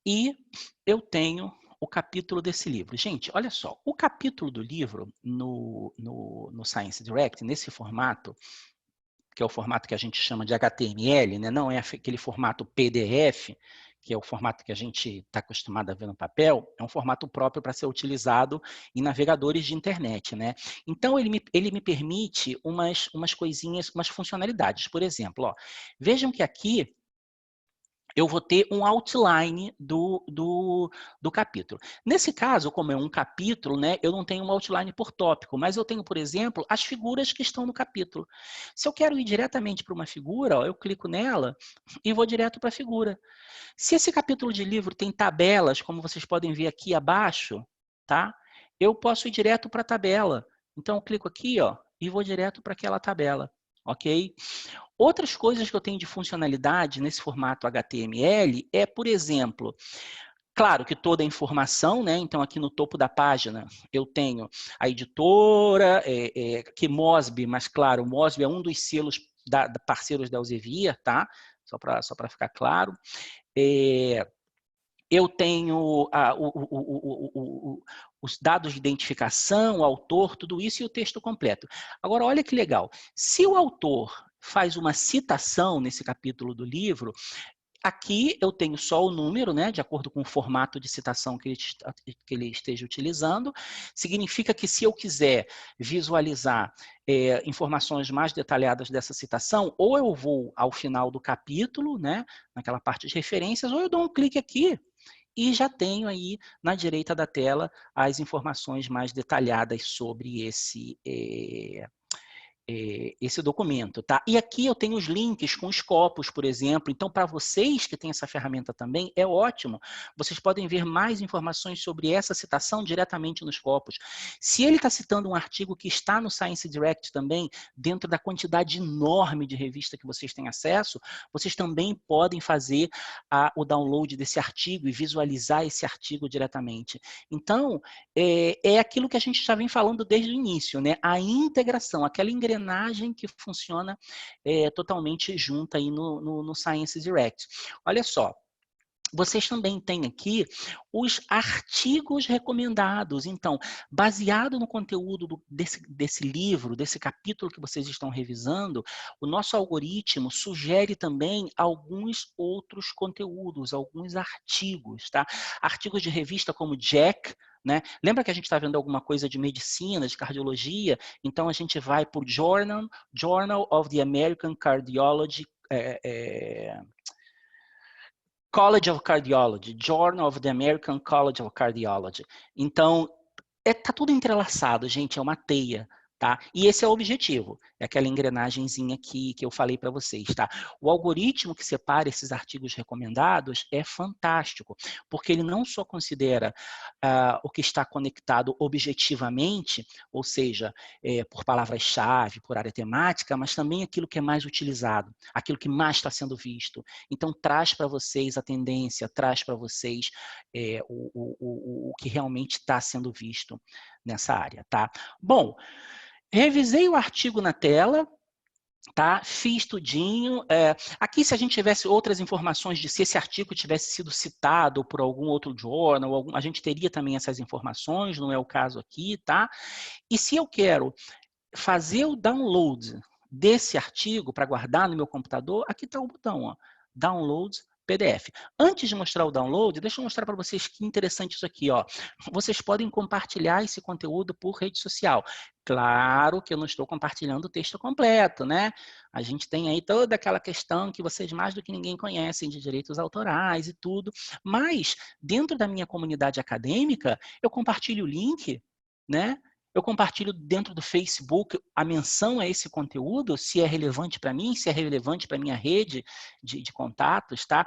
e eu tenho o capítulo desse livro. Gente, olha só, o capítulo do livro no Science Direct, nesse formato, que é o formato que a gente chama de HTML, né? Não é aquele formato PDF, que é o formato que a gente está acostumado a ver no papel, é um formato próprio para ser utilizado em navegadores de internet, né? Então, ele me permite umas coisinhas, umas funcionalidades. Por exemplo, ó, vejam que aqui eu vou ter um outline do capítulo. Nesse caso, como é um capítulo, né, eu não tenho um outline por tópico, mas eu tenho, por exemplo, as figuras que estão no capítulo. Se eu quero ir diretamente para uma figura, ó, eu clico nela e vou direto para a figura. Se esse capítulo de livro tem tabelas, como vocês podem ver aqui abaixo, tá? Eu posso ir direto para a tabela. Então, eu clico aqui, ó, e vou direto para aquela tabela, ok? Outras coisas que eu tenho de funcionalidade nesse formato HTML é, por exemplo, claro que toda a informação, né? Então, aqui no topo da página, eu tenho a editora, que Mosby, mas claro, o Mosby é um dos selos parceiros da Elsevier, tá? Só para ficar claro. Eu tenho os dados de identificação, o autor, tudo isso e o texto completo. Agora, olha que legal. Se o autor faz uma citação nesse capítulo do livro, aqui eu tenho só o número, né, de acordo com o formato de citação que ele esteja utilizando. Significa que se eu quiser visualizar informações mais detalhadas dessa citação, ou eu vou ao final do capítulo, né, naquela parte de referências, ou eu dou um clique aqui e já tenho aí na direita da tela as informações mais detalhadas sobre esse documento, tá? E aqui eu tenho os links com os copos, por exemplo. Então, para vocês que têm essa ferramenta também, é ótimo. Vocês podem ver mais informações sobre essa citação diretamente nos copos. Se ele está citando um artigo que está no Science Direct também, dentro da quantidade enorme de revista que vocês têm acesso, vocês também podem fazer o download desse artigo e visualizar esse artigo diretamente. Então, é aquilo que a gente já vem falando desde o início, né? A integração, aquela engrenagem que funciona totalmente junta aí no Science Direct. Olha só, vocês também têm aqui os artigos recomendados. Então, baseado no conteúdo desse livro, desse capítulo que vocês estão revisando, o nosso algoritmo sugere também alguns outros conteúdos, alguns artigos, tá? Artigos de revista como Jack, né? Lembra que a gente está vendo alguma coisa de medicina, de cardiologia? Então, a gente vai para o Journal of the American Cardiology, College of Cardiology, Journal of the American College of Cardiology. Então, tá tudo entrelaçado, gente, é uma teia, tá? E esse é o objetivo, é aquela engrenagemzinha aqui que eu falei para vocês, tá? O algoritmo que separa esses artigos recomendados é fantástico, porque ele não só considera o que está conectado objetivamente, ou seja, por palavras-chave, por área temática, mas também aquilo que é mais utilizado, aquilo que mais está sendo visto. Então, traz para vocês a tendência, traz para vocês o que realmente está sendo visto nessa área, tá? Bom, revisei o artigo na tela, tá? Fiz tudinho. Aqui, se a gente tivesse outras informações de se esse artigo tivesse sido citado por algum outro jornal, a gente teria também essas informações, não é o caso aqui, tá? E se eu quero fazer o download desse artigo para guardar no meu computador, aqui está o botão, ó, Download PDF. Antes de mostrar o download, deixa eu mostrar para vocês que interessante isso aqui, ó. Vocês podem compartilhar esse conteúdo por rede social. Claro que eu não estou compartilhando o texto completo, né? A gente tem aí toda aquela questão que vocês mais do que ninguém conhecem de direitos autorais e tudo, mas dentro da minha comunidade acadêmica, eu compartilho o link, né? Eu compartilho dentro do Facebook a menção a esse conteúdo, se é relevante para mim, se é relevante para a minha rede de contatos, tá?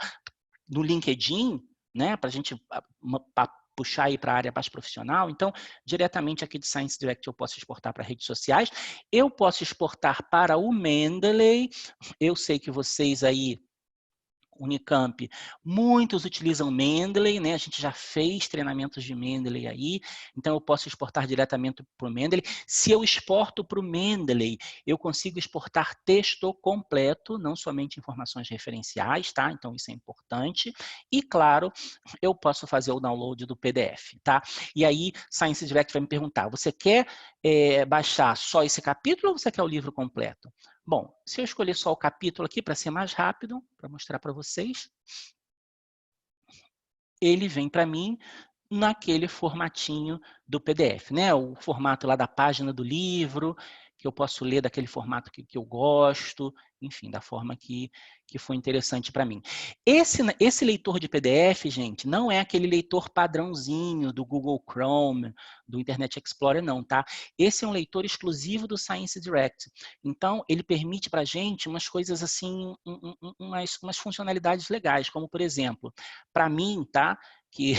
No LinkedIn, né? Para a gente puxar aí para a área mais profissional. Então, diretamente aqui do Science Direct eu posso exportar para redes sociais. Eu posso exportar para o Mendeley. Eu sei que vocês aí Unicamp, muitos utilizam Mendeley, né? A gente já fez treinamentos de Mendeley aí, então eu posso exportar diretamente para o Mendeley. Se eu exporto para o Mendeley, eu consigo exportar texto completo, não somente informações referenciais, tá? Então isso é importante. E claro, eu posso fazer o download do PDF, tá? E aí, Science Direct vai me perguntar, você quer baixar só esse capítulo ou você quer o livro completo? Bom, se eu escolher só o capítulo aqui para ser mais rápido, para mostrar para vocês, ele vem para mim naquele formatinho do PDF, né? O formato lá da página do livro, que eu posso ler daquele formato que eu gosto, enfim, da forma que foi interessante para mim. Esse leitor de PDF, gente, não é aquele leitor padrãozinho do Google Chrome, do Internet Explorer, não, tá? Esse é um leitor exclusivo do Science Direct. Então, ele permite para a gente umas coisas assim, umas funcionalidades legais, como, por exemplo, para mim, tá? Que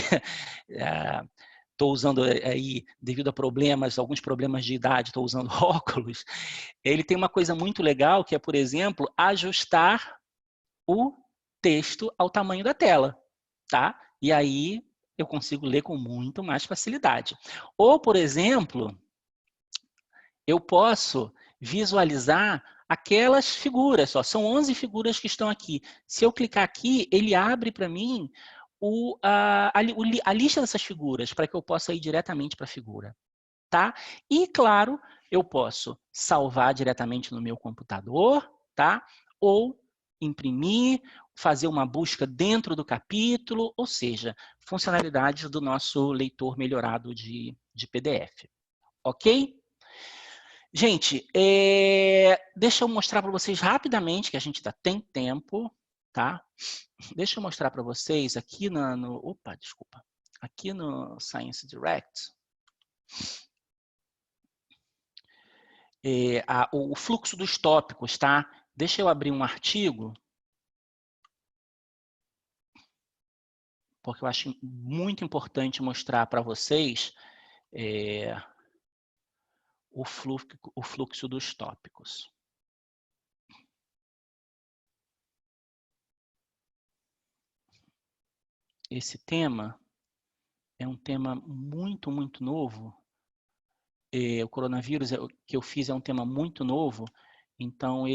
estou usando aí, devido a problemas, alguns problemas de idade, estou usando óculos, ele tem uma coisa muito legal que é, por exemplo, ajustar o texto ao tamanho da tela, tá? E aí eu consigo ler com muito mais facilidade. Ou, por exemplo, eu posso visualizar aquelas figuras, só são 11 figuras que estão aqui. Se eu clicar aqui, ele abre para mim a lista dessas figuras, para que eu possa ir diretamente para a figura. Tá? E, claro, eu posso salvar diretamente no meu computador, tá? Ou imprimir, fazer uma busca dentro do capítulo, ou seja, funcionalidades do nosso leitor melhorado de PDF. Ok? Gente, deixa eu mostrar para vocês rapidamente, que a gente ainda tem tempo, tá? Deixa eu mostrar para vocês aqui aqui no Science Direct, o fluxo dos tópicos, tá? Deixa eu abrir um artigo, porque eu acho muito importante mostrar para vocês o fluxo dos tópicos. Esse tema é um tema muito, muito novo. O coronavírus que eu fiz é um tema muito novo, então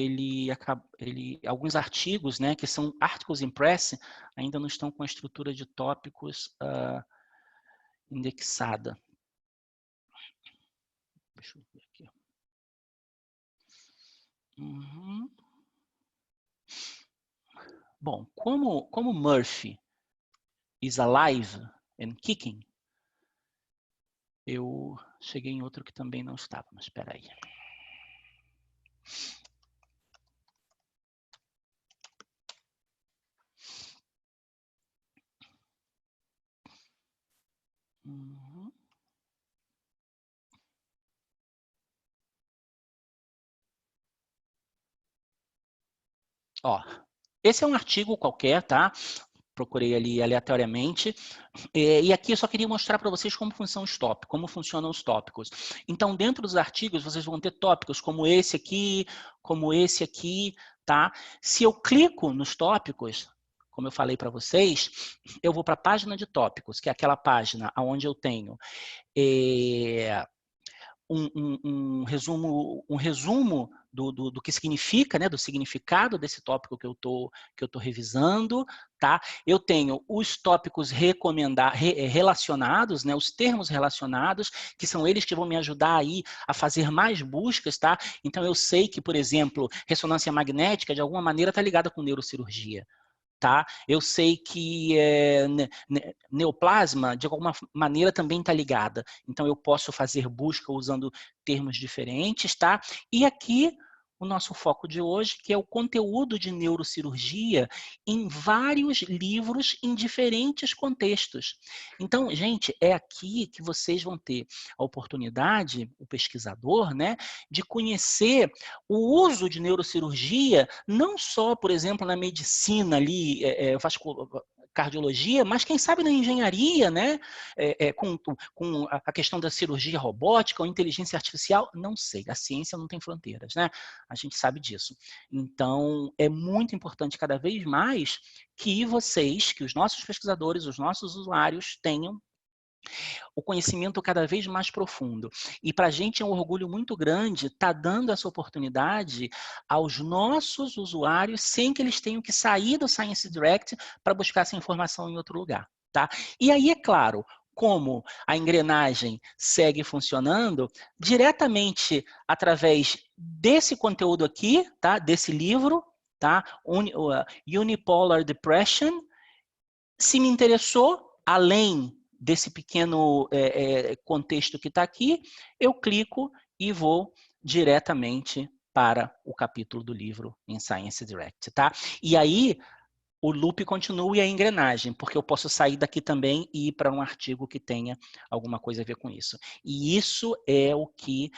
alguns artigos, né, que são articles in press, ainda não estão com a estrutura de tópicos indexada. Deixa eu ver aqui. Uhum. Bom, como Murphy is alive and kicking, eu cheguei em outro que também não estava, mas espera aí. Uhum. Ó, esse é um artigo qualquer, tá? Procurei ali aleatoriamente. E aqui eu só queria mostrar para vocês como funcionam os tópicos. Então, dentro dos artigos, vocês vão ter tópicos como esse aqui, tá? Se eu clico nos tópicos, como eu falei para vocês, eu vou para a página de tópicos, que é aquela página onde eu tenho um resumo do que significa, né, do significado desse tópico que eu tô revisando, tá? Eu tenho os tópicos relacionados, né, os termos relacionados, que são eles que vão me ajudar aí a fazer mais buscas, tá? Então eu sei que, por exemplo, ressonância magnética de alguma maneira está ligada com neurocirurgia. Tá? Eu sei que neoplasma, de alguma maneira, também está ligada. Então, eu posso fazer busca usando termos diferentes. Tá? E aqui, o nosso foco de hoje, que é o conteúdo de neurocirurgia em vários livros em diferentes contextos. Então, gente, é aqui que vocês vão ter a oportunidade, o pesquisador, né, de conhecer o uso de neurocirurgia, não só, por exemplo, na medicina ali, cardiologia, mas quem sabe na engenharia, né? Com a questão da cirurgia robótica ou inteligência artificial, não sei, a ciência não tem fronteiras, né? A gente sabe disso. Então, é muito importante cada vez mais que que os nossos pesquisadores, os nossos usuários tenham o conhecimento cada vez mais profundo. E para a gente é um orgulho muito grande estar dando essa oportunidade aos nossos usuários sem que eles tenham que sair do Science Direct para buscar essa informação em outro lugar. Tá? E aí, é claro, como a engrenagem segue funcionando, diretamente através desse conteúdo aqui, tá? Desse livro, tá? Unipolar Depression. Se me interessou, além desse pequeno contexto que está aqui, eu clico e vou diretamente para o capítulo do livro em Science Direct, tá? E aí, o loop continua e a engrenagem, porque eu posso sair daqui também e ir para um artigo que tenha alguma coisa a ver com isso. E isso é o que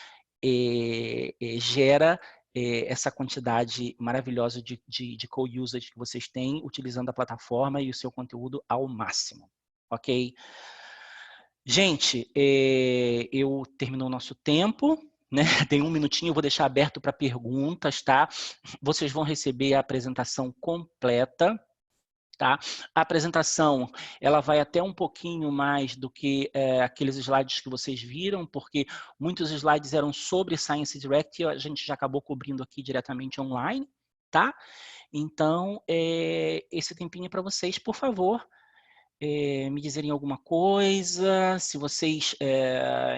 gera essa quantidade maravilhosa de co-usage que vocês têm utilizando a plataforma e o seu conteúdo ao máximo, ok? Gente, eu terminou o nosso tempo, né? Tem um minutinho, eu vou deixar aberto para perguntas, tá? Vocês vão receber a apresentação completa. Tá? A apresentação ela vai até um pouquinho mais do que aqueles slides que vocês viram, porque muitos slides eram sobre Science Direct e a gente já acabou cobrindo aqui diretamente online. Tá? Então, esse tempinho é para vocês, por favor, me dizerem alguma coisa, se vocês,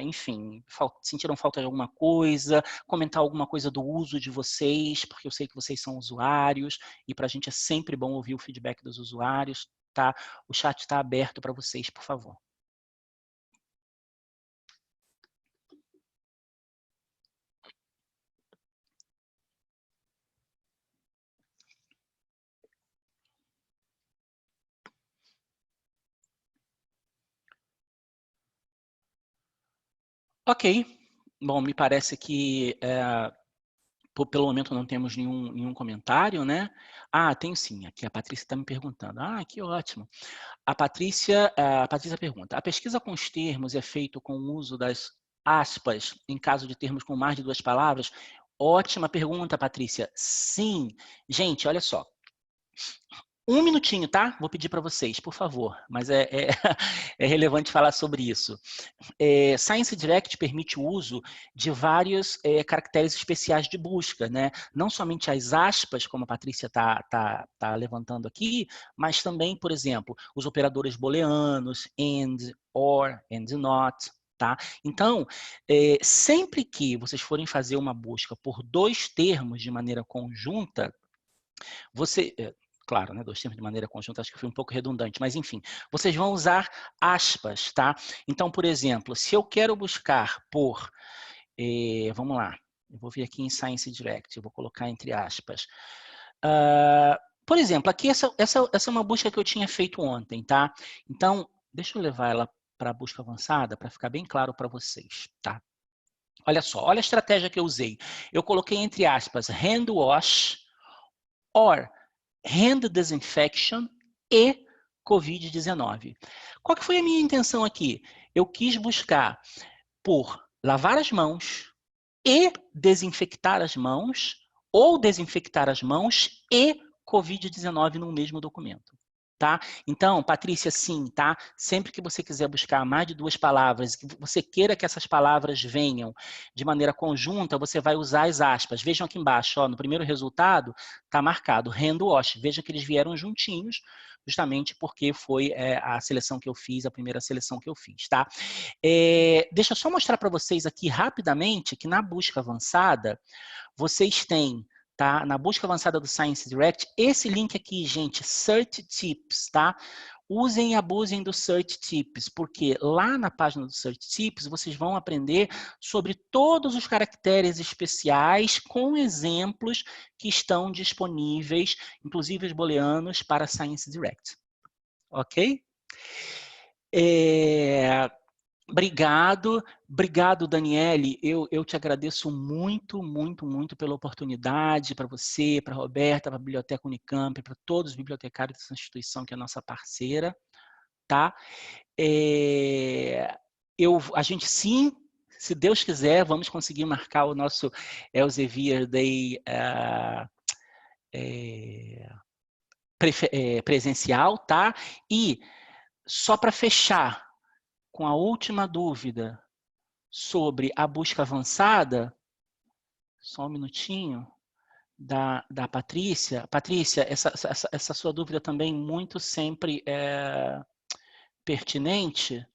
enfim, sentiram falta de alguma coisa, comentar alguma coisa do uso de vocês, porque eu sei que vocês são usuários, e para a gente é sempre bom ouvir o feedback dos usuários, tá? O chat está aberto para vocês, por favor. Ok. Bom, me parece que pelo momento não temos nenhum comentário, né? Ah, tenho sim, aqui a Patrícia está me perguntando. Ah, que ótimo. A Patrícia pergunta, a pesquisa com os termos é feito com o uso das aspas em caso de termos com mais de 2 palavras? Ótima pergunta, Patrícia. Sim. Gente, olha só. Um minutinho, tá? Vou pedir para vocês, por favor. Mas é relevante falar sobre isso. Science Direct permite o uso de vários caracteres especiais de busca, né? Não somente as aspas, como a Patrícia está levantando aqui, mas também, por exemplo, os operadores booleanos, and, or, and not. Tá? Então, sempre que vocês forem fazer uma busca por 2 termos de maneira conjunta, você, claro, né, 2 termos de maneira conjunta, acho que foi um pouco redundante, mas enfim, vocês vão usar aspas, tá? Então, por exemplo, se eu quero buscar por, vamos lá, eu vou vir aqui em Science Direct, eu vou colocar entre aspas. Por exemplo, aqui essa é uma busca que eu tinha feito ontem, tá? Então, deixa eu levar ela para a busca avançada, para ficar bem claro para vocês, tá? Olha só, olha a estratégia que eu usei. Eu coloquei entre aspas, hand wash, or hand disinfection e Covid-19. Qual que foi a minha intenção aqui? Eu quis buscar por lavar as mãos e desinfectar as mãos, ou desinfectar as mãos e Covid-19 no mesmo documento. Tá? Então, Patrícia, sim, tá? Sempre que você quiser buscar mais de 2 palavras, que você queira que essas palavras venham de maneira conjunta, você vai usar as aspas. Vejam aqui embaixo, ó, no primeiro resultado, está marcado hand wash. Veja que eles vieram juntinhos, justamente porque foi a seleção que eu fiz, a primeira seleção que eu fiz, tá? Deixa eu só mostrar para vocês aqui rapidamente que na busca avançada, vocês têm, tá? Na busca avançada do Science Direct, esse link aqui, gente, Search Tips, tá? Usem e abusem do Search Tips, porque lá na página do Search Tips vocês vão aprender sobre todos os caracteres especiais com exemplos que estão disponíveis, inclusive os booleanos, para Science Direct. Ok? Obrigado, Daniele. Eu te agradeço muito, muito, muito pela oportunidade, para você, para a Roberta, para a Biblioteca Unicamp, para todos os bibliotecários dessa instituição que é a nossa parceira. Tá? A gente sim, se Deus quiser, vamos conseguir marcar o nosso Elsevier Day presencial, tá? E só para fechar, com a última dúvida sobre a busca avançada, só um minutinho, da Patrícia. Patrícia, essa sua dúvida também muito sempre pertinente.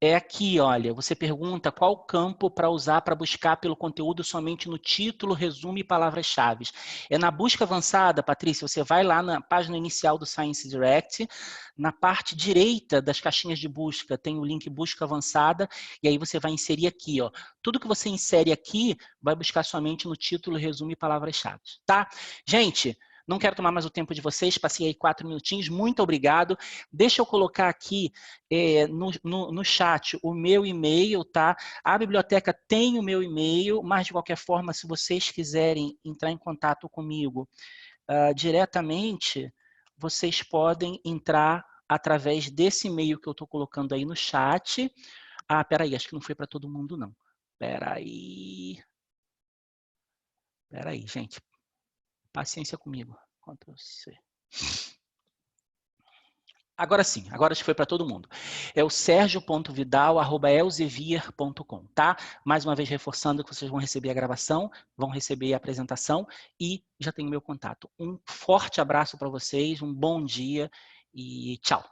é aqui, olha, você pergunta qual campo para usar para buscar pelo conteúdo somente no título, resumo e palavras-chave. É na busca avançada, Patrícia, você vai lá na página inicial do Science Direct, na parte direita das caixinhas de busca tem o link busca avançada, e aí você vai inserir aqui, ó. Tudo que você insere aqui vai buscar somente no título, resumo e palavras-chave, tá? Gente, não quero tomar mais o tempo de vocês, passei aí 4 minutinhos, muito obrigado. Deixa eu colocar aqui no chat o meu e-mail, tá? A biblioteca tem o meu e-mail, mas de qualquer forma, se vocês quiserem entrar em contato comigo diretamente, vocês podem entrar através desse e-mail que eu estou colocando aí no chat. Ah, peraí, acho que não foi para todo mundo, não. Peraí, gente. Paciência comigo. Ctrl+C. Agora sim, agora acho que foi para todo mundo. É o sergio.vidal@elsevier.com, tá? Mais uma vez reforçando que vocês vão receber a gravação, vão receber a apresentação e já tem o meu contato. Um forte abraço para vocês, um bom dia e tchau.